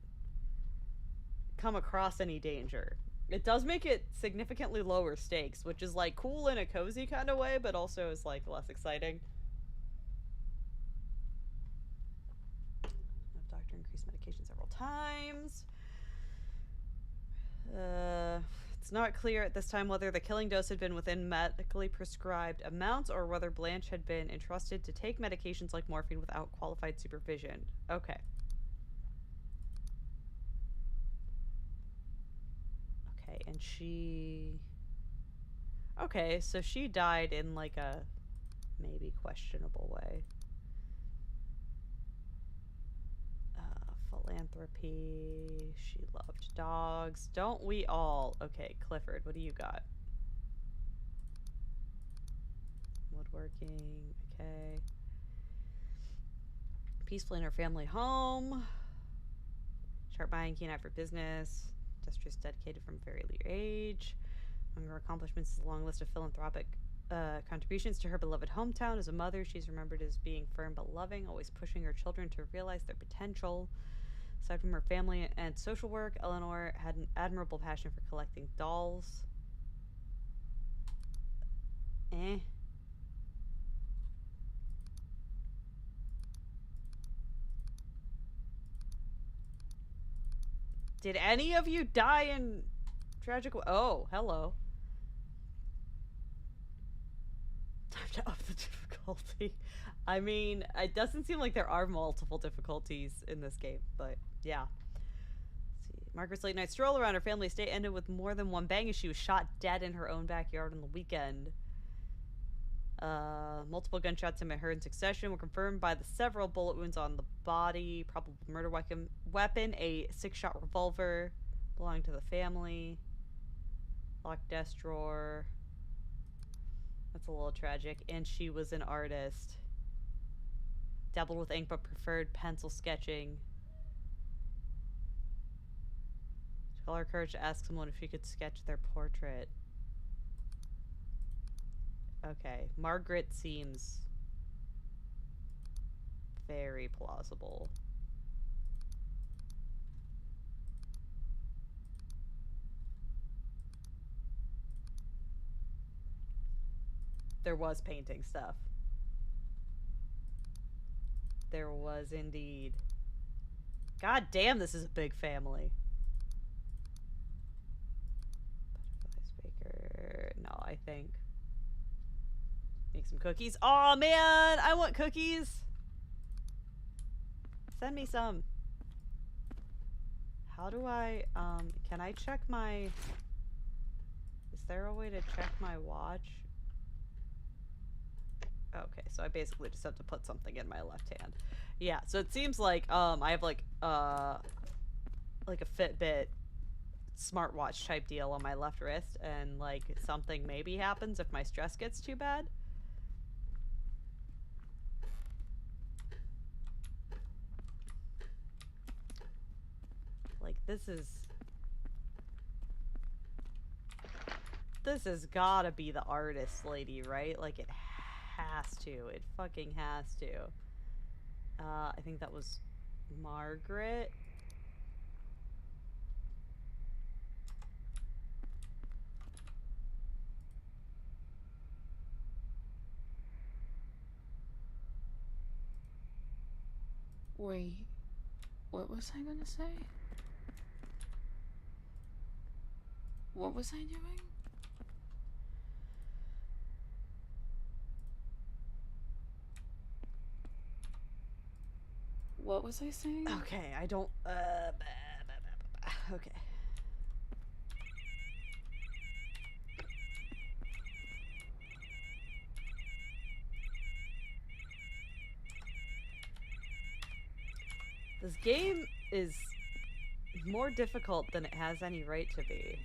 come across any danger. It does make it significantly lower stakes, which is, like, cool in a cozy kind of way, but also is, like, less exciting. The doctor increased medication several times. It's not clear at this time whether the killing dose had been within medically prescribed amounts or whether Blanche had been entrusted to take medications like morphine without qualified supervision. Okay. Okay, and she... Okay, so she died in, like, a maybe questionable way. Philanthropy. She loved dogs. Don't we all? Okay, Clifford, what do you got? Woodworking. Okay. Peaceful in her family home. Sharp mind, keen eye for business. Industrious, dedicated from a very early age. Among her accomplishments is a long list of philanthropic contributions to her beloved hometown. As a mother, she's remembered as being firm but loving, always pushing her children to realize their potential. Aside from her family and social work, Eleanor had an admirable passion for collecting dolls. Did any of you die in tragic way? Oh, hello. Time to up the difficulty. I mean, it doesn't seem like there are multiple difficulties in this game, but yeah. Let's see. Margaret's late night stroll around her family estate ended with more than one bang as she was shot dead in her own backyard on the weekend. Multiple gunshots had been heard in succession were confirmed by the several bullet wounds on the body. Probable murder weapon, a 6-shot revolver belonging to the family. Locked desk drawer. That's a little tragic. And she was an artist. Dabbled with ink but preferred pencil sketching. She called her courage to ask someone if she could sketch their portrait. Okay, Margaret seems very plausible. There was painting stuff. There was indeed. God damn, this is a big family. Butterflies baker. No, I think. Make some cookies. Oh man, I want cookies. Send me some. How do I, can I check my there a way to check my watch? Okay, so I basically just have to put something in my left hand. Yeah, so it seems like I have like a Fitbit smartwatch type deal on my left wrist, and like something maybe happens if my stress gets too bad. Like this has gotta be the artist lady, right? Like it has to. It fucking has to. I think that was Margaret. Wait, what was I gonna say? What was I doing? What was I saying? Okay, I don't. Okay. This game is more difficult than it has any right to be.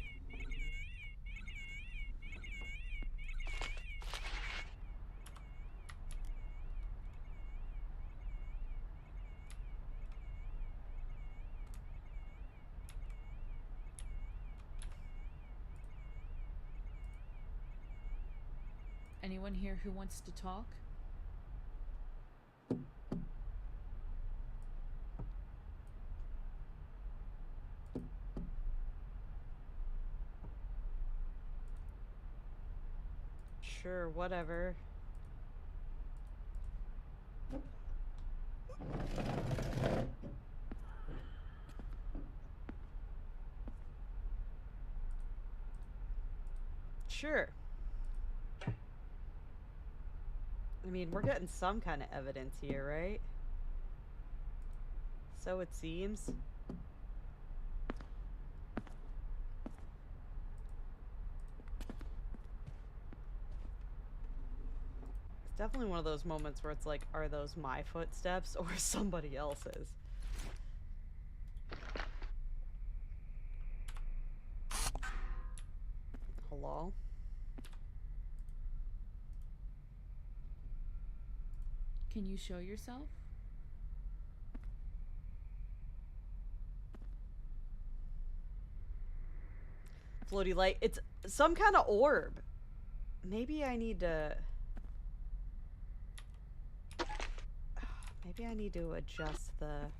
Anyone here who wants to talk? Sure, whatever. Sure. I mean, we're getting some kind of evidence here, right? So it seems. It's definitely one of those moments where it's like, are those my footsteps or somebody else's? Hello? Can you show yourself? Floaty light. It's some kind of orb. Maybe I need to... Maybe I need to adjust the...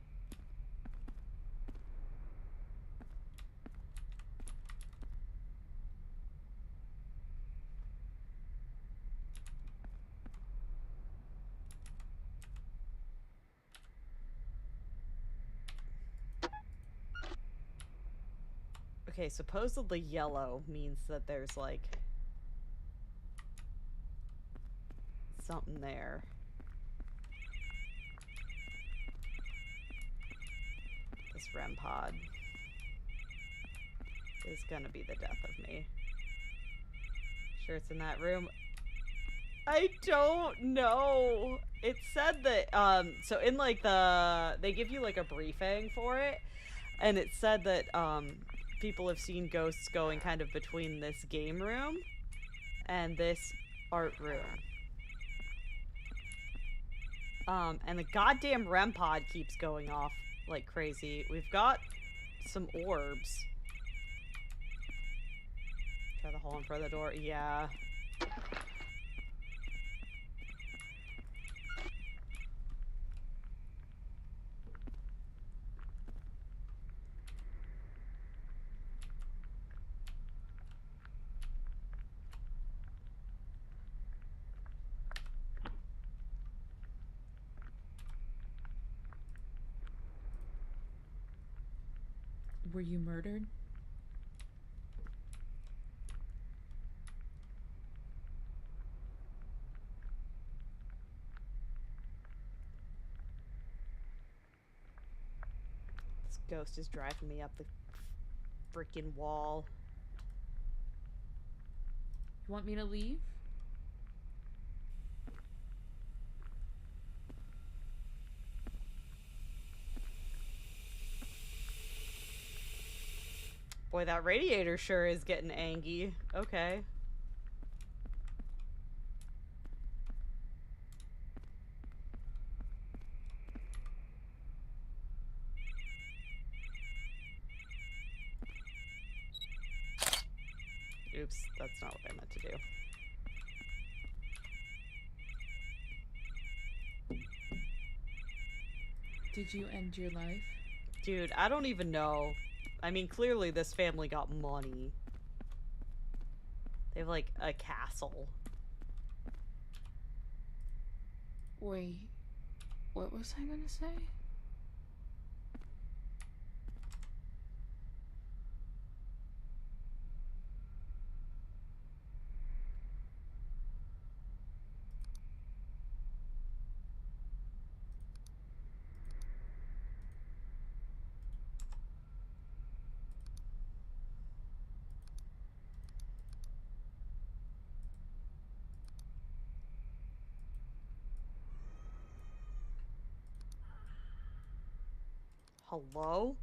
Okay, supposedly yellow means that there's like something there. This REM pod is gonna be the death of me. Sure it's in that room. I don't know. It said that so in like they give you like a briefing for it, and it said that people have seen ghosts going kind of between this game room and this art room. And the goddamn REM pod keeps going off like crazy. We've got some orbs. Try the hole in front of the door. Yeah. Were you murdered? This ghost is driving me up the freaking wall. You want me to leave? Boy, that radiator sure is getting angy. Okay. Oops, that's not what I meant to do. Did you end your life? Dude, I don't even know. I mean, clearly this family got money. They have, like, a castle. Wait, what was I gonna say? Hello?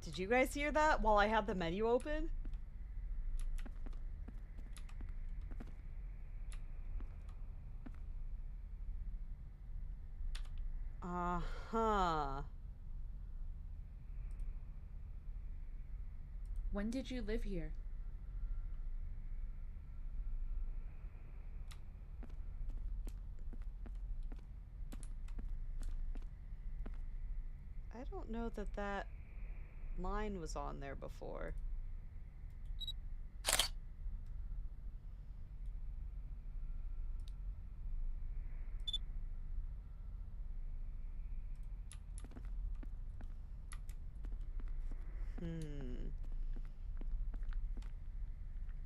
Did you guys hear that while I had the menu open? Uh-huh. When did you live here? I don't know that that line was on there before.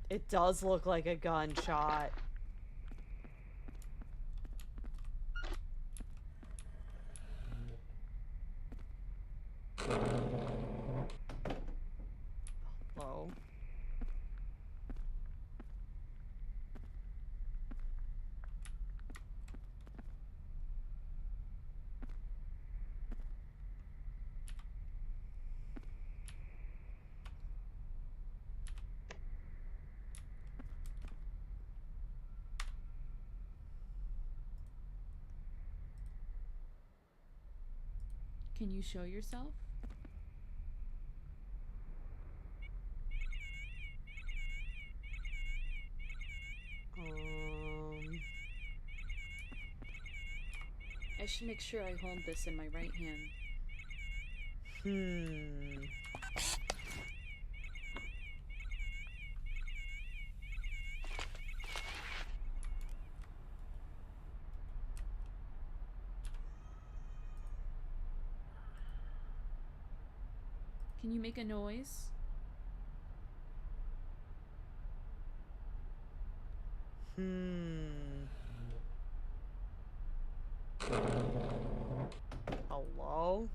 It does look like a gunshot. Hello? Can you show yourself? I should make sure I hold this in my right hand. Can you make a noise? Hello?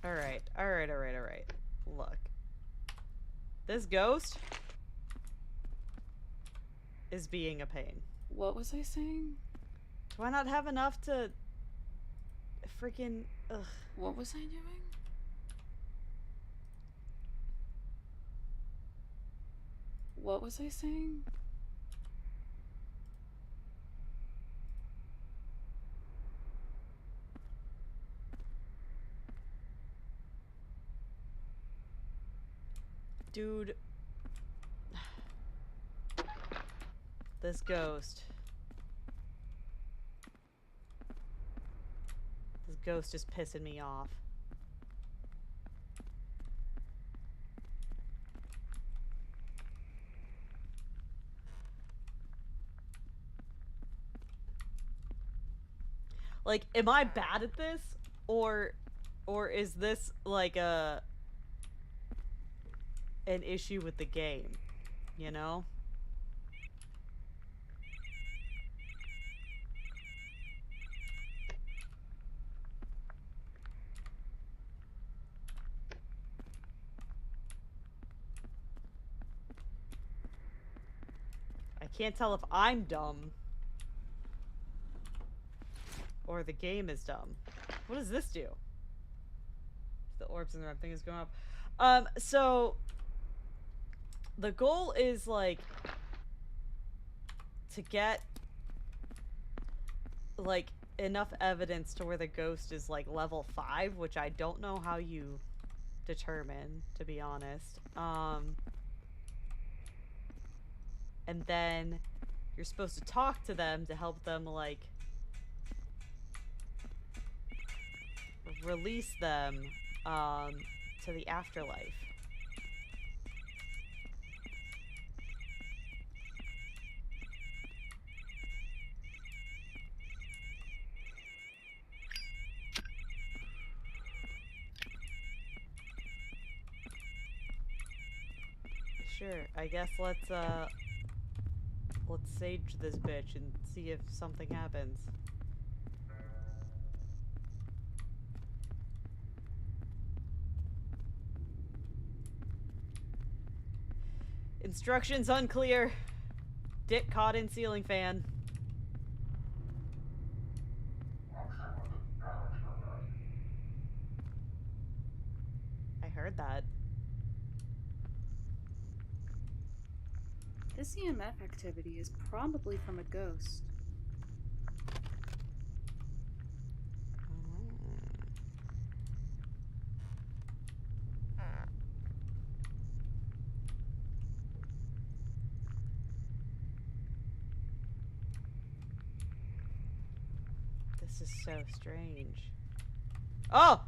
Alright, alright, alright, alright. Look. This ghost is being a pain. What was I saying? Do I not have enough to freaking... Ugh. What was I doing? What was I saying? Dude. This ghost. This ghost is pissing me off. Like, am I bad at this? Or is this like an issue with the game? You know? can't tell if I'm dumb. Or the game is dumb. What does this do? The orbs in the red thing is going up. So... the goal is, like... to get... like, enough evidence to where the ghost is, like, level 5, which I don't know how you determine, to be honest. And then you're supposed to talk to them to help them, like, release them, to the afterlife. Sure, I guess let's sage this bitch and see if something happens. Instructions unclear. Dick caught in ceiling fan. I heard that. This EMF activity is probably from a ghost. This is so strange. Oh!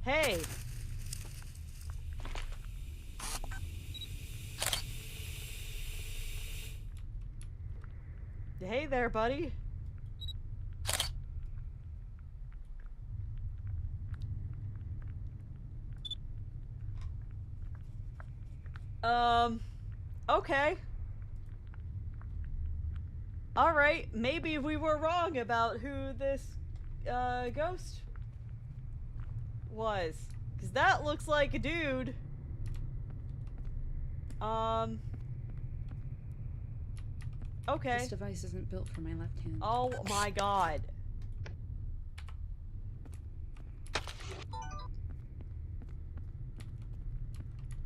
Hey! Hey there, buddy. Okay. Alright, maybe we were wrong about who this, ghost was. Because that looks like a dude. Okay. This device isn't built for my left hand. Oh my god.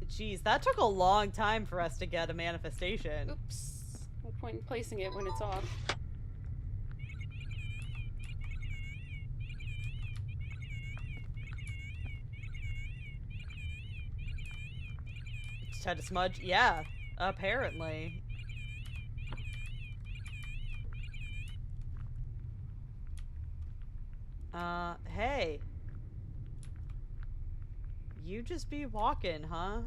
Jeez, that took a long time for us to get a manifestation. Oops. No point in placing it when it's off. Just had to smudge? Yeah, apparently. Hey. You just be walking, huh?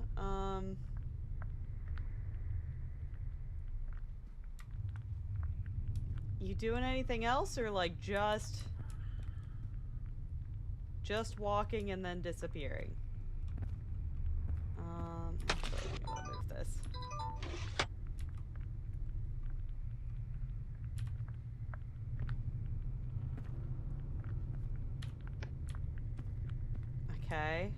You doing anything else, or like just walking and then disappearing? Actually, I'm gonna move this. Okay.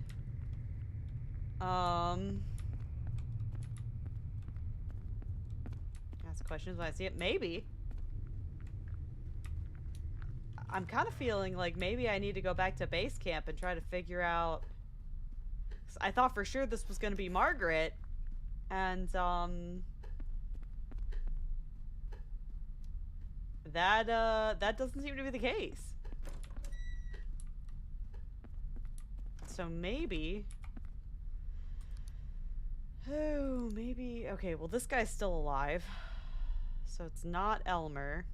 Ask questions when I see it. Maybe. I'm kind of feeling like maybe I need to go back to base camp and try to figure out... 'cause I thought for sure this was going to be Margaret. And, that doesn't seem to be the case. So maybe... oh, maybe... okay, well, this guy's still alive. So it's not Elmer.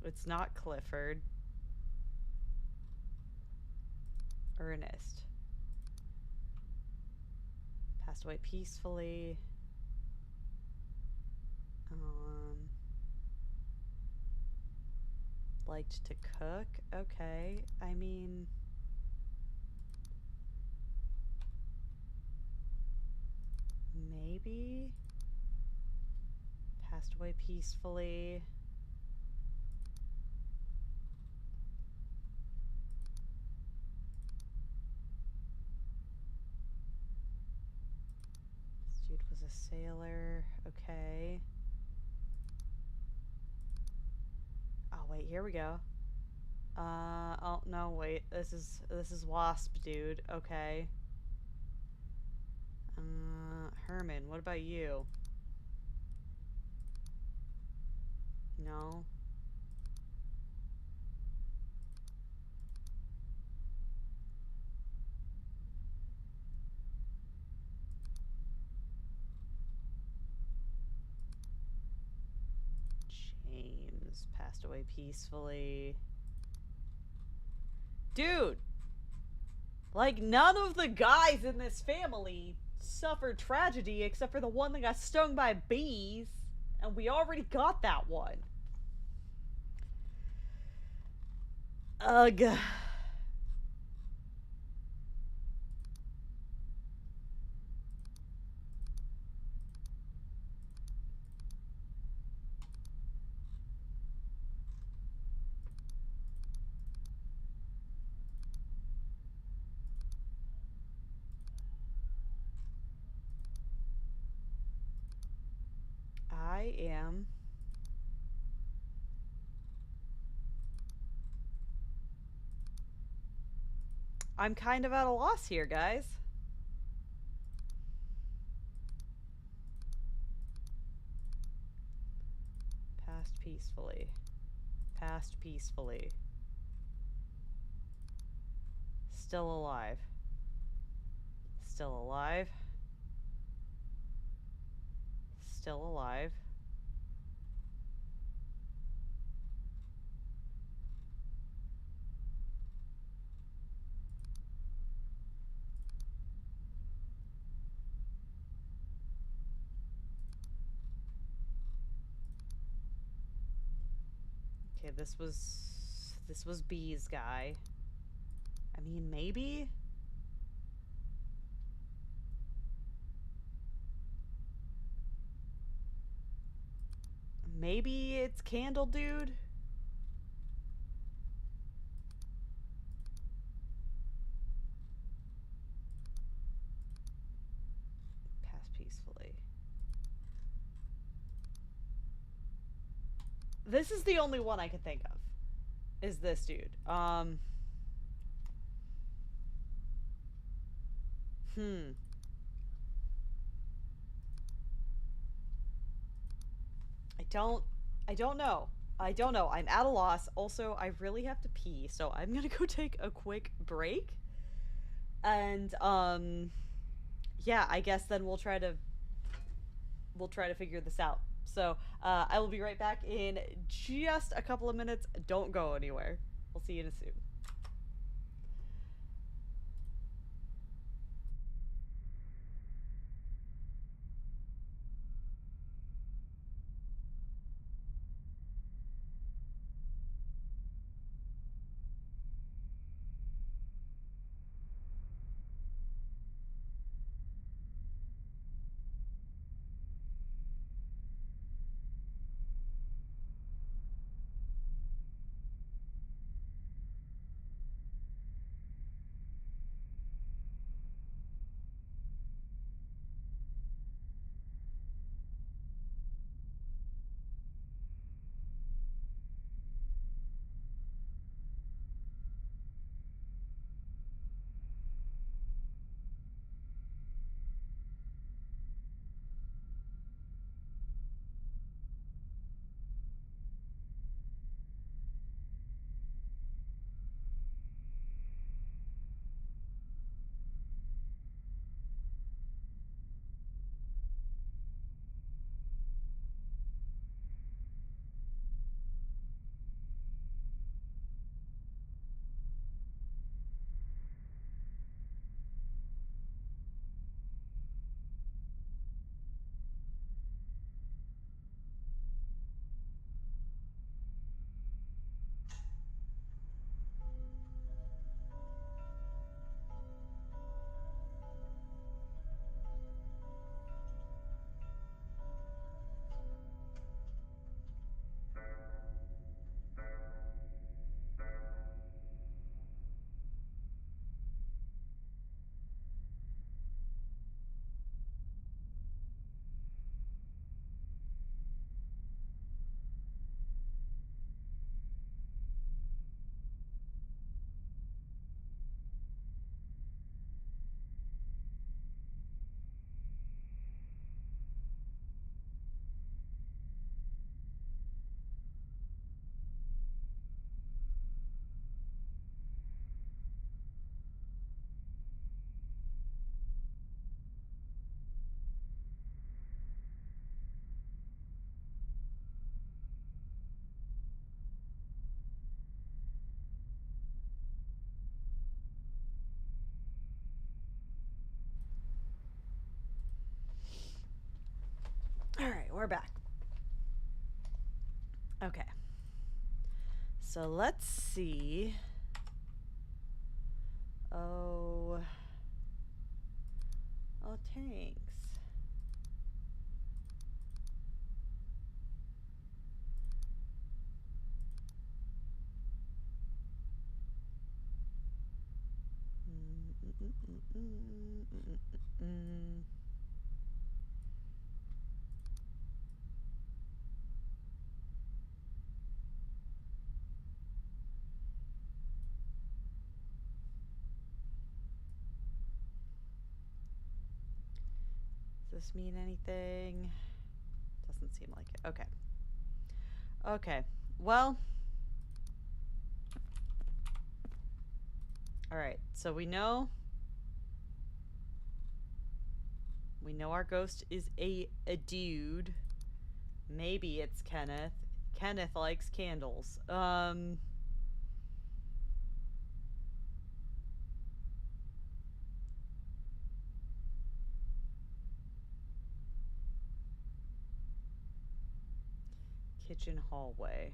It's not Clifford. Ernest. Passed away peacefully. Liked to cook. Okay. I mean... maybe? Passed away peacefully. This dude was a sailor. Okay. Oh wait, here we go. Oh no, wait. This is Wasp, dude. Okay. Herman, what about you? No. James passed away peacefully. Dude! Like, none of the guys in this family suffered tragedy except for the one that got stung by bees. And we already got that one. Ugh. I am... I'm kind of at a loss here, guys. Passed peacefully. Passed peacefully. Still alive. Still alive. Still alive. Okay, this was B's guy. I mean, maybe? Maybe it's Candle Dude? Pass peacefully. This is the only one I can think of. Is this dude. I don't know. I don't know. I'm at a loss. Also, I really have to pee, so I'm gonna go take a quick break. And, yeah, I guess then we'll try to figure this out. So, I will be right back in just a couple of minutes. Don't go anywhere. We'll see you in a soon. back. Okay. So let's see. Oh, thanks. Does this mean anything? Doesn't seem like it. Okay. Okay. Well. Alright, so we know our ghost is a dude. Maybe it's Kenneth. Kenneth likes candles. Kitchen hallway.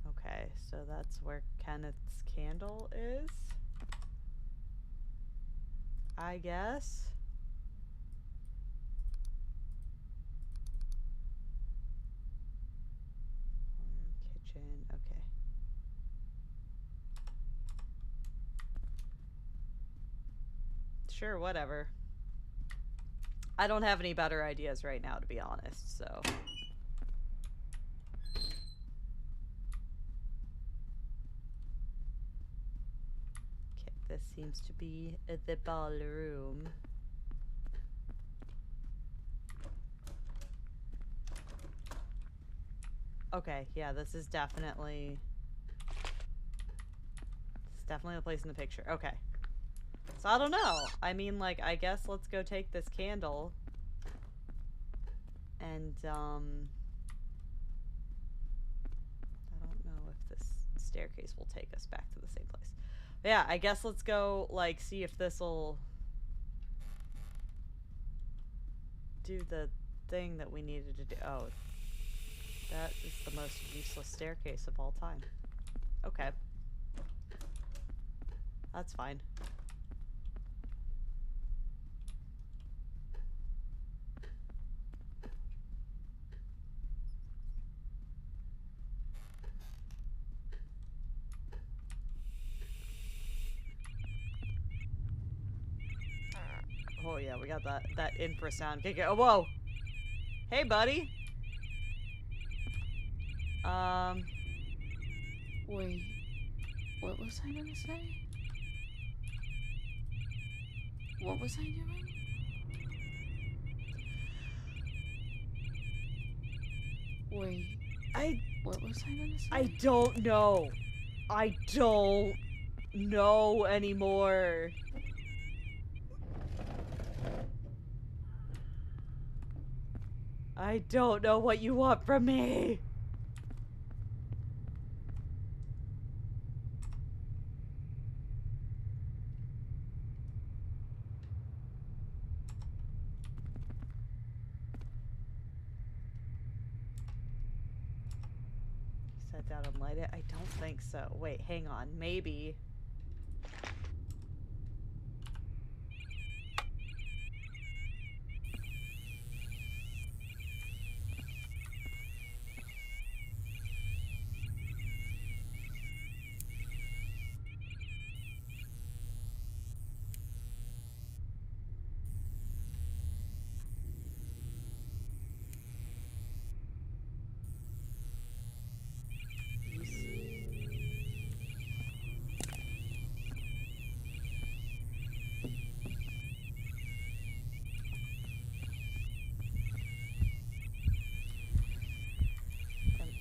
Okay, so that's where Kenneth's candle is, I guess. Kitchen, okay. Sure, whatever. I don't have any better ideas right now, to be honest, so. Okay, this seems to be the ballroom. Okay, yeah, this is definitely... It's definitely the place in the picture. Okay. So I don't know. I mean, like, I guess let's go take this candle. And, I don't know if this staircase will take us back to the same place. But yeah, I guess let's go, like, see if this'll do the thing that we needed to do. Oh, that is the most useless staircase of all time. Okay. That's fine. Oh yeah, we got that infrasound kick. Oh, whoa! Hey, buddy! Wait, what was I gonna say? What was I doing? Wait, what was I gonna say? I don't know. I don't know anymore. I don't know what you want from me. Set down and light it? I don't think so. Wait, hang on. Maybe.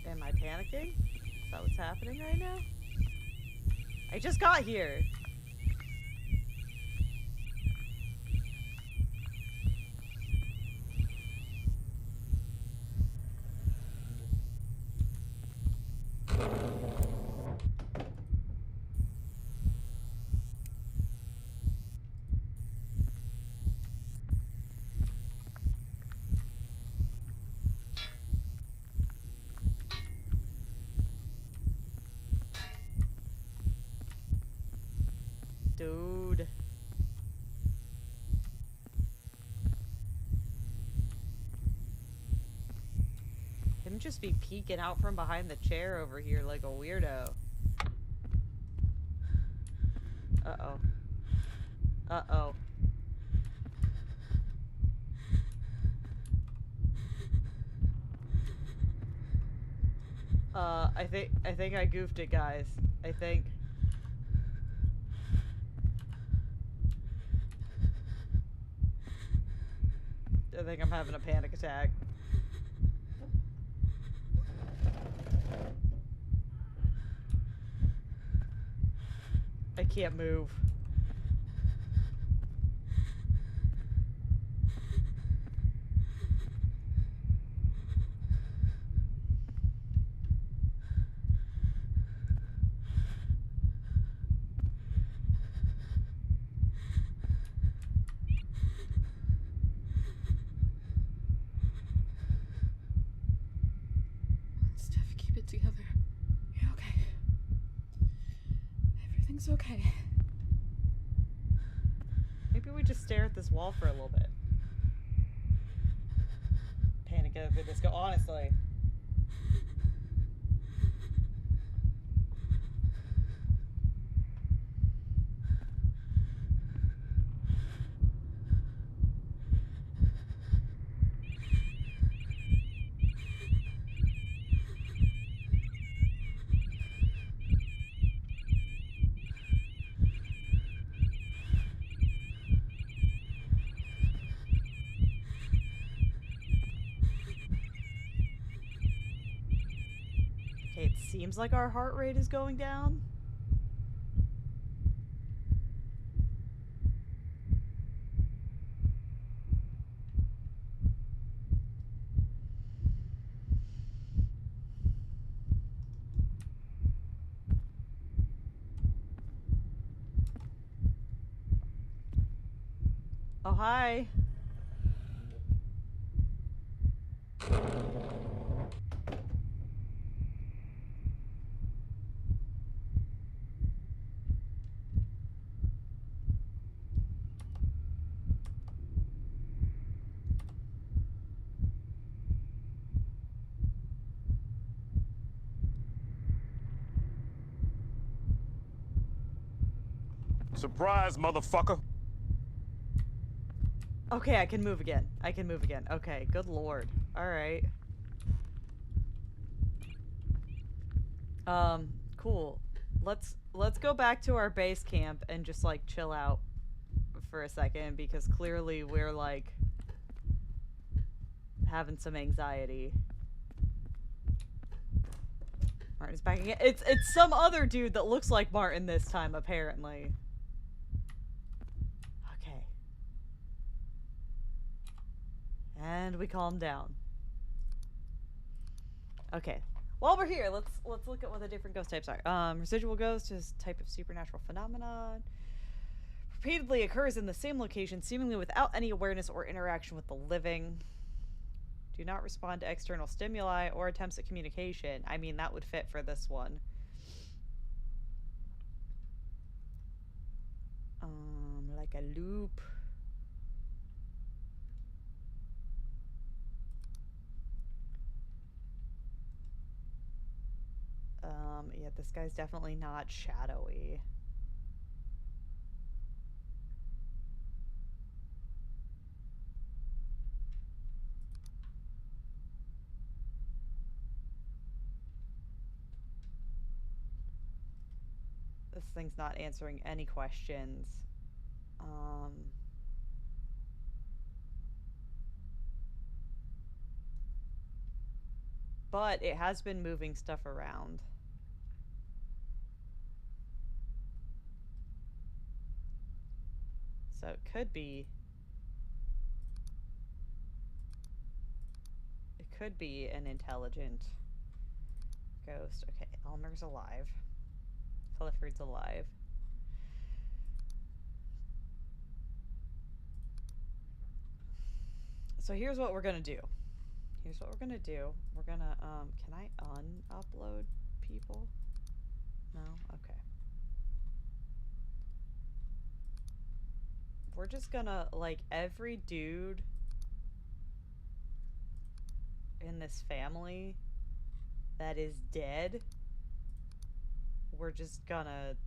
Am I panicking? Is that what's happening right now? I just got here. Dude. Him just be peeking out from behind the chair over here like a weirdo. Uh-oh. Uh-oh. I think I goofed it, guys. I think I'm having a panic attack. I can't move. Steph, keep it together. You're okay. Everything's okay. Maybe we just stare at this wall for a little bit. Panic at the disco, honestly. Okay, it seems like our heart rate is going down. Oh, hi. Surprise, motherfucker. Okay, I can move again. I can move again. Okay, good lord. Alright. Cool. Let's go back to our base camp and just, like, chill out for a second, because clearly we're, like, having some anxiety. Martin's back again. It's some other dude that looks like Martin this time, apparently. Okay. And we calm down. Okay. While we're here, let's look at what the different ghost types are. Residual ghost is a type of supernatural phenomenon. Repeatedly occurs in the same location, seemingly without any awareness or interaction with the living. Do not respond to external stimuli or attempts at communication. I mean, that would fit for this one. Like a loop. Yeah, this guy's definitely not shadowy. This thing's not answering any questions. But it has been moving stuff around. So it could be... It could be an intelligent ghost. Okay, Elmer's alive. Clifford's alive. So here's what we're gonna do. Here's what we're gonna do. We're gonna, can I un-upload people? No? Okay. we're just gonna, like, every dude in this family that is dead, we're just gonna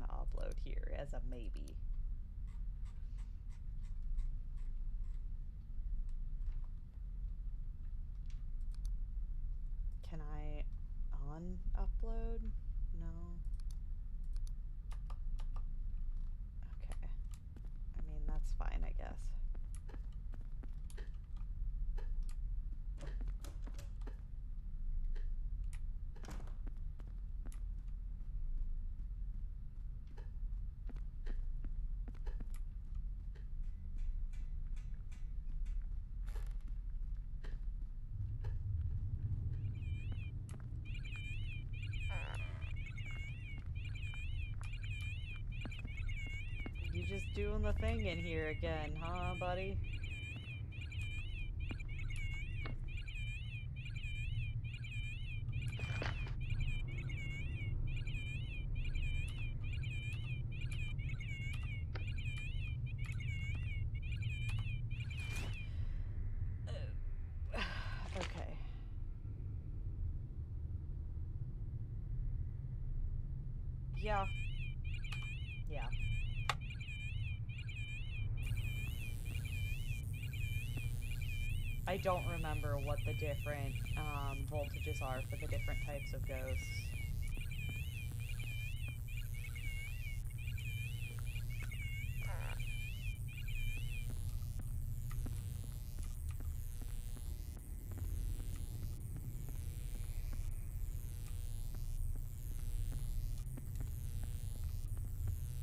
upload here as a maybe. Can I un-upload? No. Okay. I mean, that's fine, I guess. You just doing the thing in here again, huh, buddy? Okay. Yeah. Yeah. I don't remember what the different voltages are for the different types of ghosts.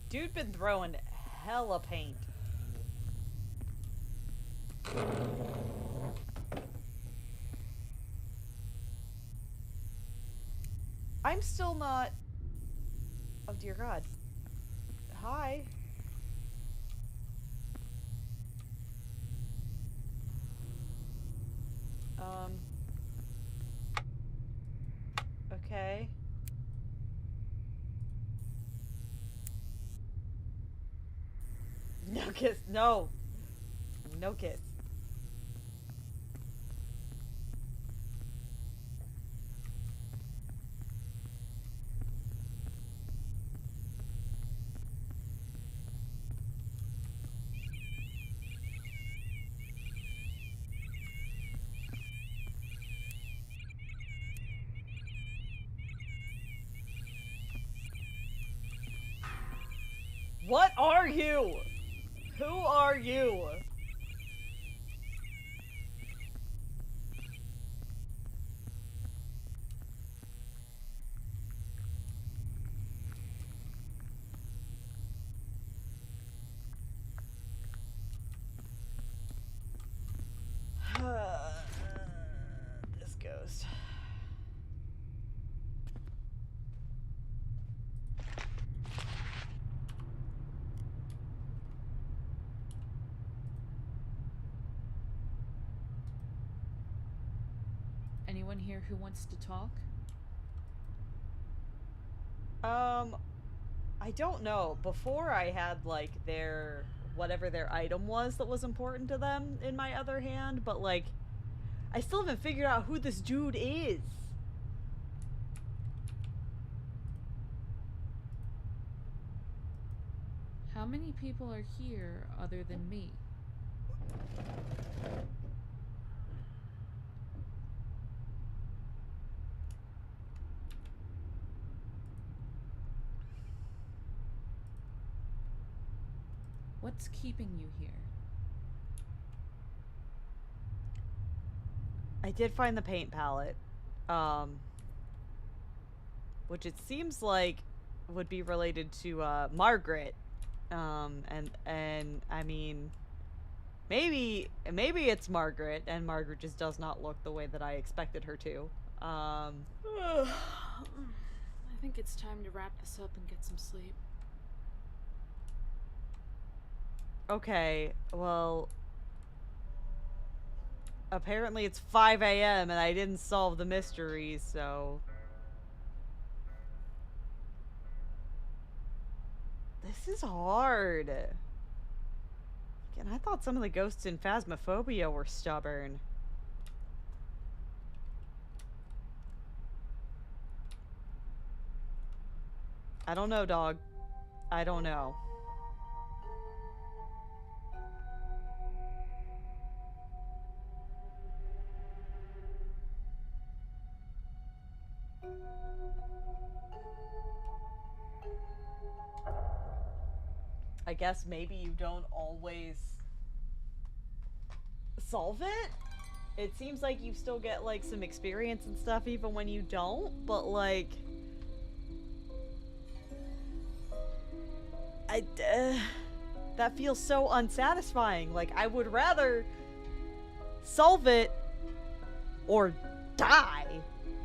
Dude been throwing hella paint. I'm still not... Oh dear god. Hi. Okay. No kiss. No. No kiss. What are you? Who are you? This ghost. Anyone here who wants to talk? I don't know. Before I had, like, their... whatever their item was that was important to them in my other hand, but, like, I still haven't figured out who this dude is. How many people are here other than me? What's keeping you here? I did find the paint palette, which it seems like would be related to Margaret, and I mean, maybe it's Margaret, and Margaret just does not look the way that I expected her to. I think it's time to wrap this up and get some sleep. Okay, well, apparently it's 5 a.m. and I didn't solve the mystery, so... This is hard. And I thought some of the ghosts in Phasmophobia were stubborn. I don't know, dog. I don't know. I guess maybe you don't always solve it. It seems like you still get like some experience and stuff even when you don't, but like that feels so unsatisfying. Like I would rather solve it or die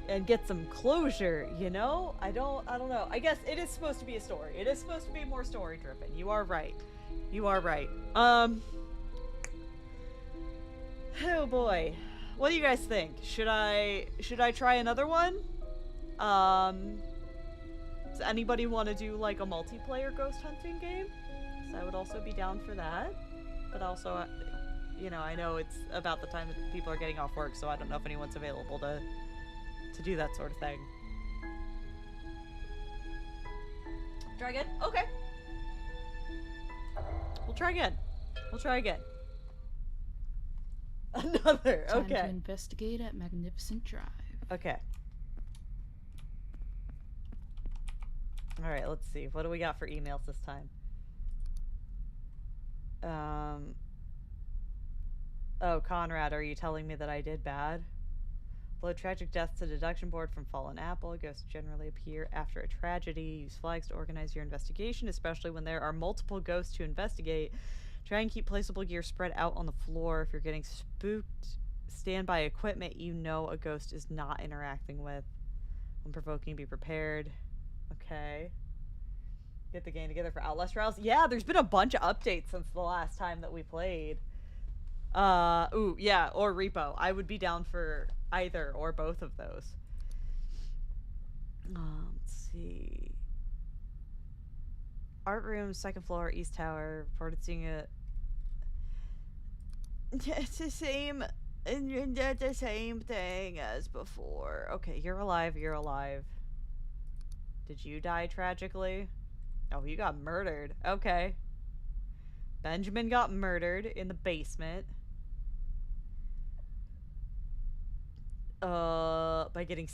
and get some closure, you know? I don't know. I guess it is supposed to be a story. It is supposed to be more story driven. You are right. You are right. Oh boy. What do you guys think? Should I try another one? Does anybody want to do like a multiplayer ghost hunting game? So I would also be down for that. But also, you know, I know it's about the time that people are getting off work, so I don't know if anyone's available to do that sort of thing. Try again? Okay. We'll try again. We'll try again. Another. Okay. Time to investigate at Magnificent Drive. Okay. Alright, let's see. What do we got for emails this time? Oh, Conrad, are you telling me that I did bad? Upload tragic deaths to deduction board from Fallen Apple. Ghosts generally appear after a tragedy. Use flags to organize your investigation, especially when there are multiple ghosts to investigate. Try and keep placeable gear spread out on the floor. If you're getting spooked, stand by equipment you know a ghost is not interacting with. When provoking, be prepared. Okay. Get the gang together for Outlast Trials. Yeah, there's been a bunch of updates since the last time that we played. Ooh, yeah, or Repo. I would be down for either or both of those. Let's see. Art room, second floor, East Tower. Reported seeing a... It's the same... the same thing as before. Okay, you're alive, you're alive. Did you die tragically? Oh, you got murdered. Okay. Benjamin got murdered in the basement. By getting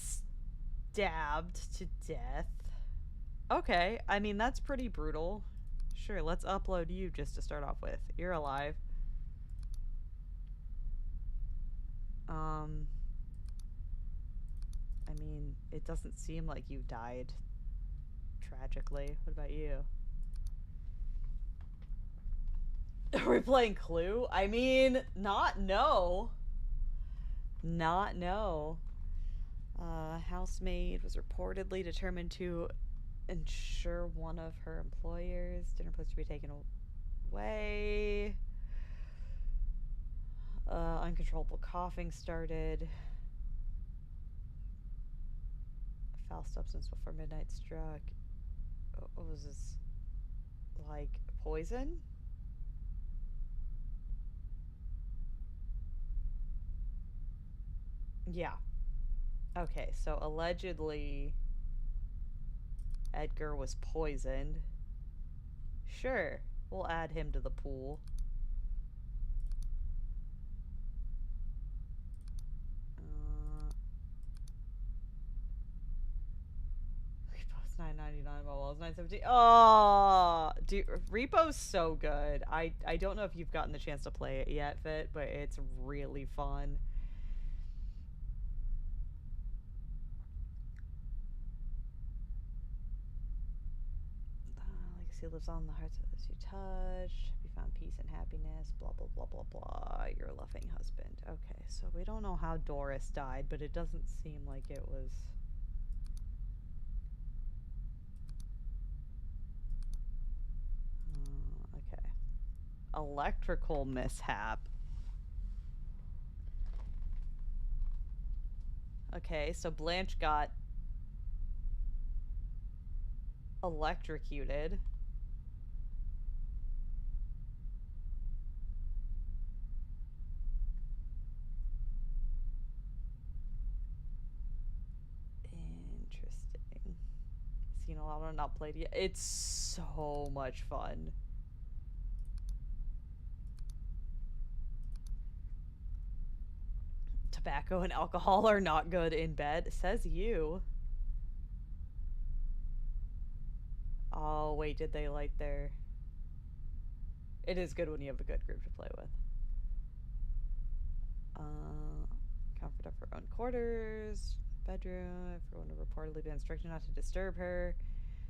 stabbed to death. Okay, I mean, that's pretty brutal. Sure, let's upload you just to start off with. You're alive. I mean, it doesn't seem like you died tragically. What about you? Are we playing Clue? I mean, not no. Not no. Housemaid was reportedly determined to ensure one of her employers' dinner plates to be taken away. Uncontrollable coughing started. Foul substance before midnight struck. What was this? Like poison? Yeah. Okay, so allegedly Edgar was poisoned. Sure, we'll add him to the pool. Repo's $9.99, Mobile's $9.17. Oh, dude, Repo's so good. I don't know if you've gotten the chance to play it yet, Fit, but it's really fun. Legacy lives on the hearts of those you touch. Have you found peace and happiness? Blah, blah, blah, blah, blah. Your loving husband. Okay, so we don't know how Doris died, but it doesn't seem like it was... okay. Electrical mishap. Okay, so Blanche got electrocuted. seen a lot or not played yet. It's so much fun. Tobacco and alcohol are not good in bed, says you. Oh, wait, did they light their... It is good when you have a good group to play with. Comfort of her own quarters, bedroom. Everyone had reportedly been instructed not to disturb her.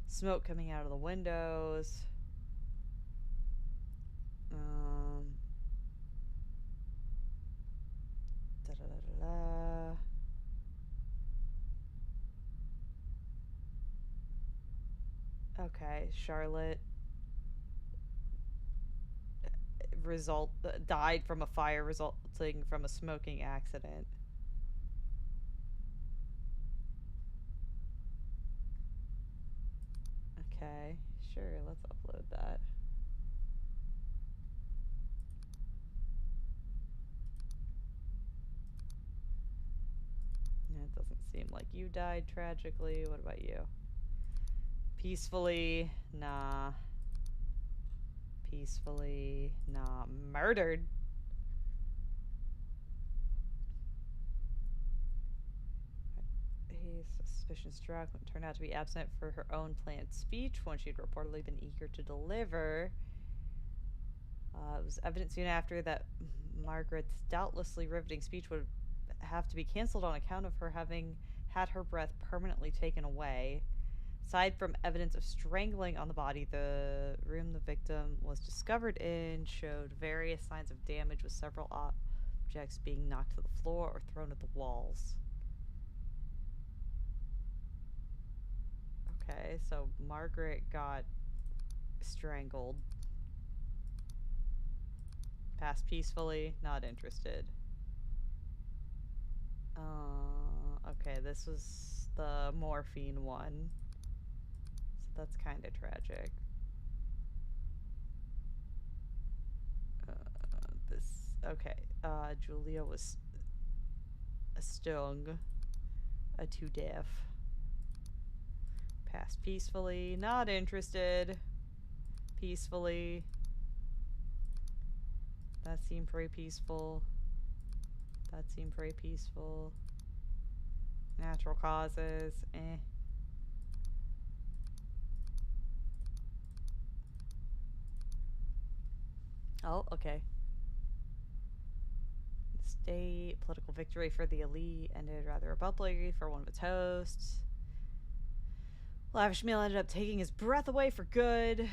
Smoke coming out of the windows. Da da da da da. Okay, Charlotte died from a fire resulting from a smoking accident. Okay, sure, let's upload that. It doesn't seem like you died tragically. What about you? Peacefully? Nah. Peacefully? Nah. Murdered? Suspicion struck when turned out to be absent for her own planned speech, one she had reportedly been eager to deliver. It was evident soon after that Margaret's doubtlessly riveting speech would have to be cancelled on account of her having had her breath permanently taken away. Aside from evidence of strangling on the body, the room the victim was discovered in showed various signs of damage, with several objects being knocked to the floor or thrown at the walls. Okay, so Margaret got strangled. Passed peacefully, not interested. Okay, this was the morphine one. So that's kind of tragic. Okay, Julia was stung to death. Passed peacefully, not interested. Peacefully. That seemed pretty peaceful. That seemed pretty peaceful. Natural causes, eh. Oh, okay. State political victory for the elite ended rather abruptly for one of its hosts. Lavish meal ended up taking his breath away for good.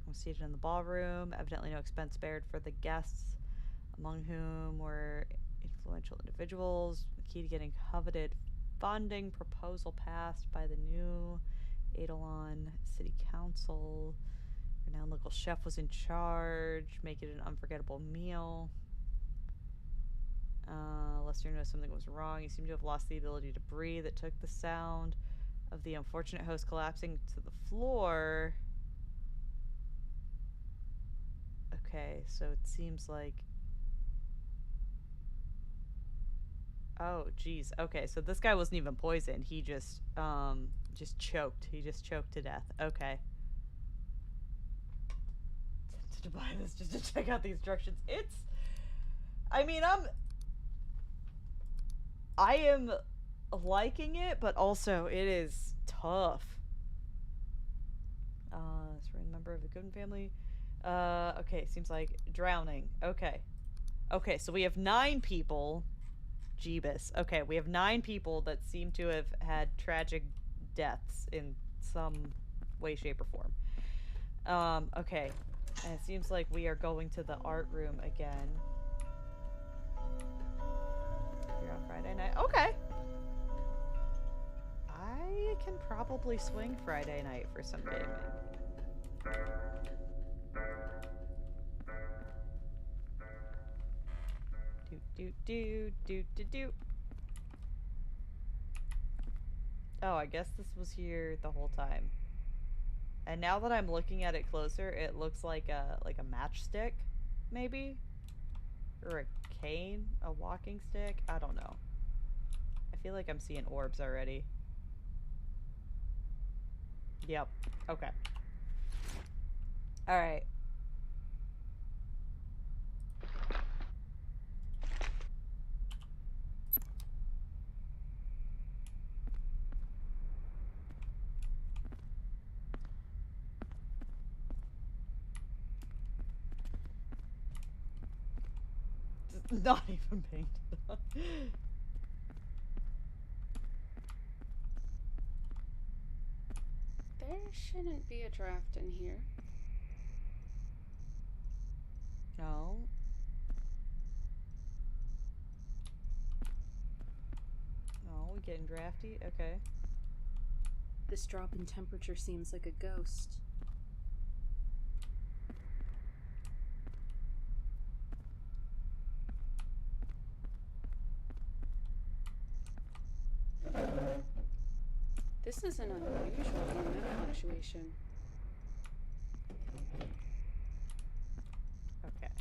Was seated in the ballroom. Evidently no expense spared for the guests, among whom were influential individuals. The key to getting coveted funding proposal passed by the new Eidolon City Council. Renowned local chef was in charge, making it an unforgettable meal. Lester knows something was wrong. He seemed to have lost the ability to breathe. It took the sound of the unfortunate host collapsing to the floor. Okay, so it seems like... Oh, geez. Okay, so this guy wasn't even poisoned. He just choked. He just choked to death. Okay. Tempted to buy this just to check out the instructions. It's... I mean, I am liking it, but also it is tough. So a member of the Gooden family. Okay, seems like drowning. Okay. Okay, so we have 9 people. Jeebus. Okay, we have 9 people that seem to have had tragic deaths in some way, shape, or form. Okay. And it seems like we are going to the art room again. You're on Friday night. Okay. I can probably swing Friday night for some gaming. Do. Oh, I guess this was here the whole time. And now that I'm looking at it closer, it looks like a matchstick, maybe? Or a cane? A walking stick? I don't know. I feel like I'm seeing orbs already. Yep. Okay. All right. Not even painted on. There shouldn't be a draft in here. No. Oh, we getting drafty? Okay. This drop in temperature seems like a ghost. This is an unusual EMF fluctuation. Okay.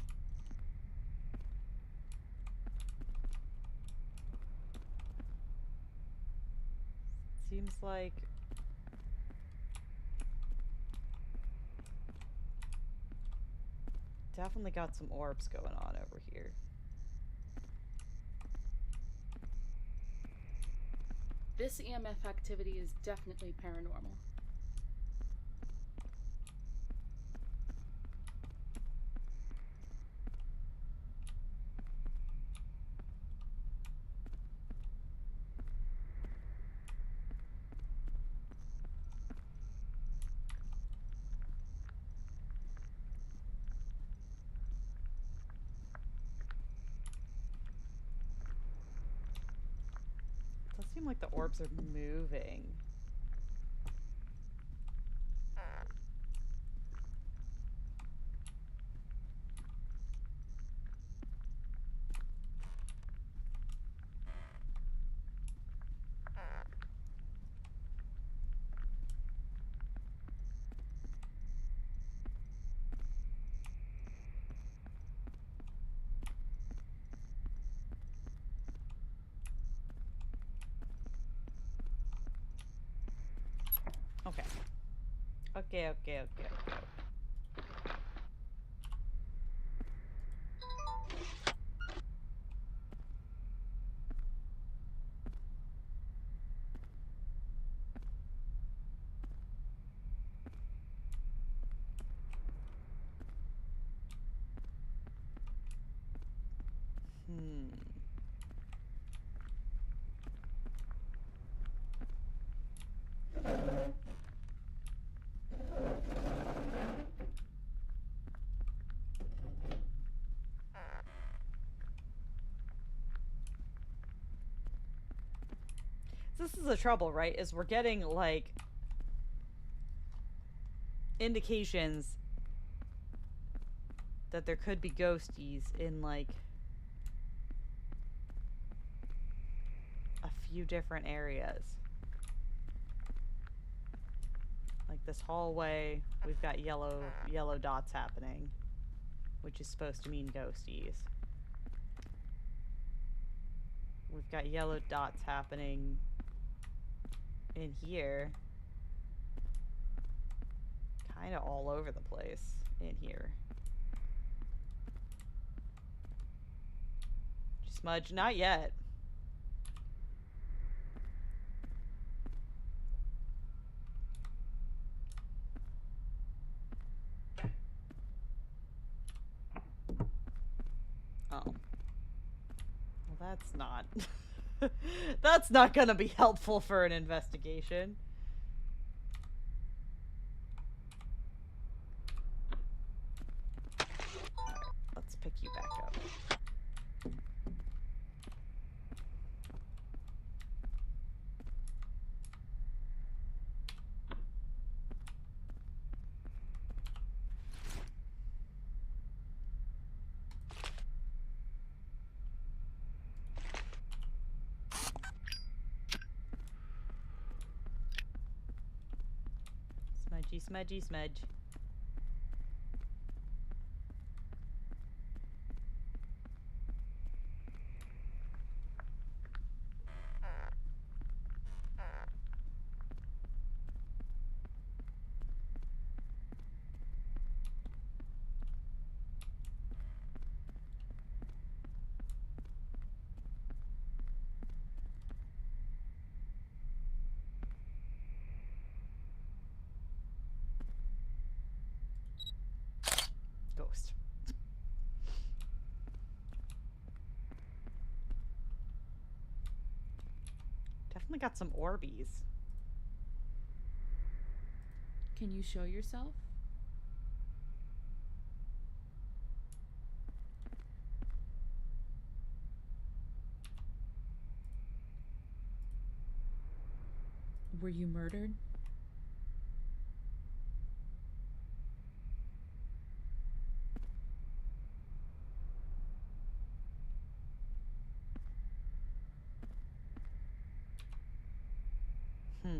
Seems like definitely got some orbs going on over here. This EMF activity is definitely paranormal. It does seem like the orbs are moving. Okay. Okay. Hmm. This is the trouble, right? Is we're getting like indications that there could be ghosties in like a few different areas. Like this hallway, we've got yellow dots happening, which is supposed to mean ghosties. We've got yellow dots happening in here. Kind of all over the place in here. Smudge, not yet. Oh. Well, that's not... that's not gonna be helpful for an investigation. Let's pick you back up. Smudgy, smudge. definitely got some Orbeez. Can you show yourself? Were you murdered? Hmm.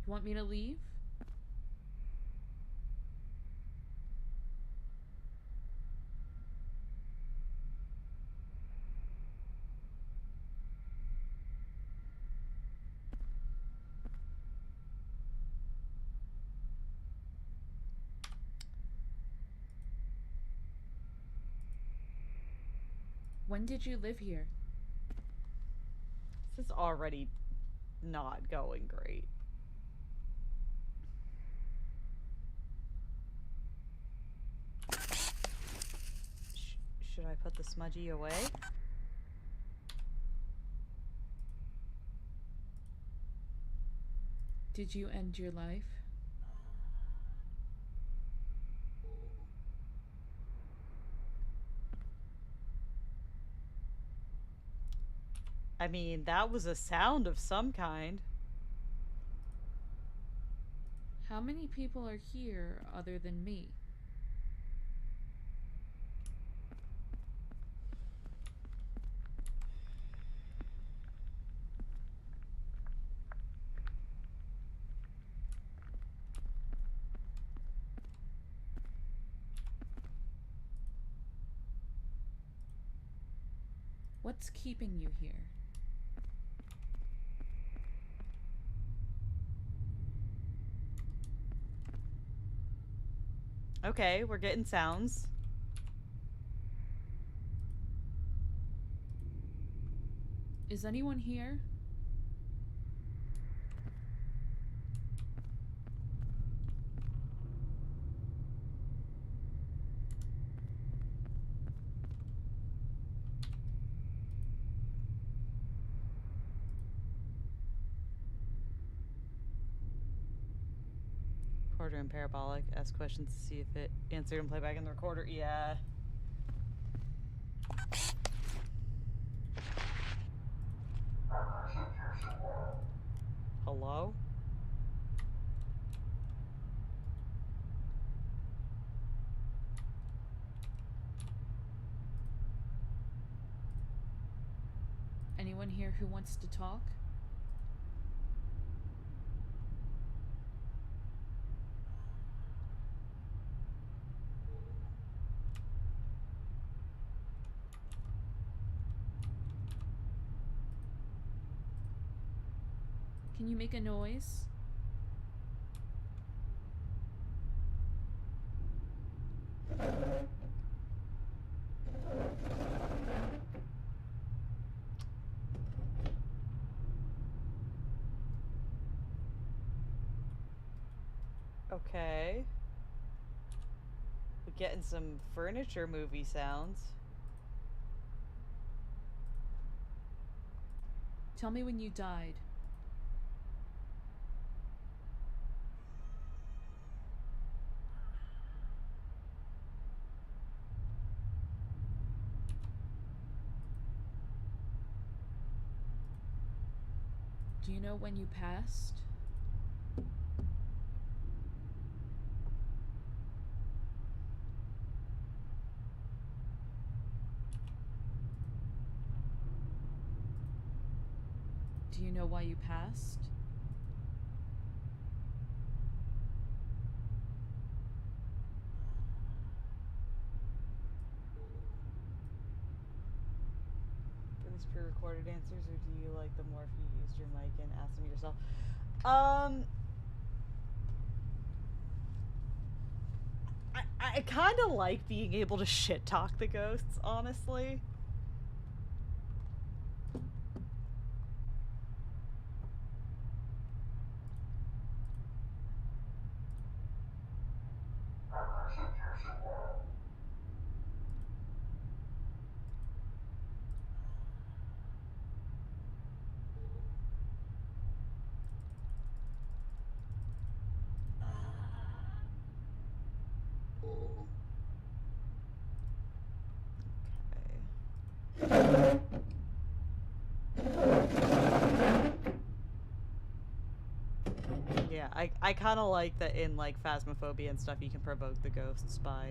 You want me to leave? When did you live here? This is already not going great. Should I put the smudgy away? Did you end your life? I mean, that was a sound of some kind. How many people are here other than me? What's keeping you here? Okay, we're getting sounds. Is anyone here? Recorder and parabolic. Ask questions to see if it answered and play back in the recorder. Yeah. Hello? Anyone here who wants to talk? Can you make a noise? Okay. We're getting some furniture movie sounds. Tell me when you died. Do you know when you passed? Do you know why you passed? For these pre-recorded answers, or do you like them more if you used your mic and asked them yourself? I kind of like being able to shit talk the ghosts, honestly. Yeah, I kind of like that in like Phasmophobia and stuff. You can provoke the ghosts by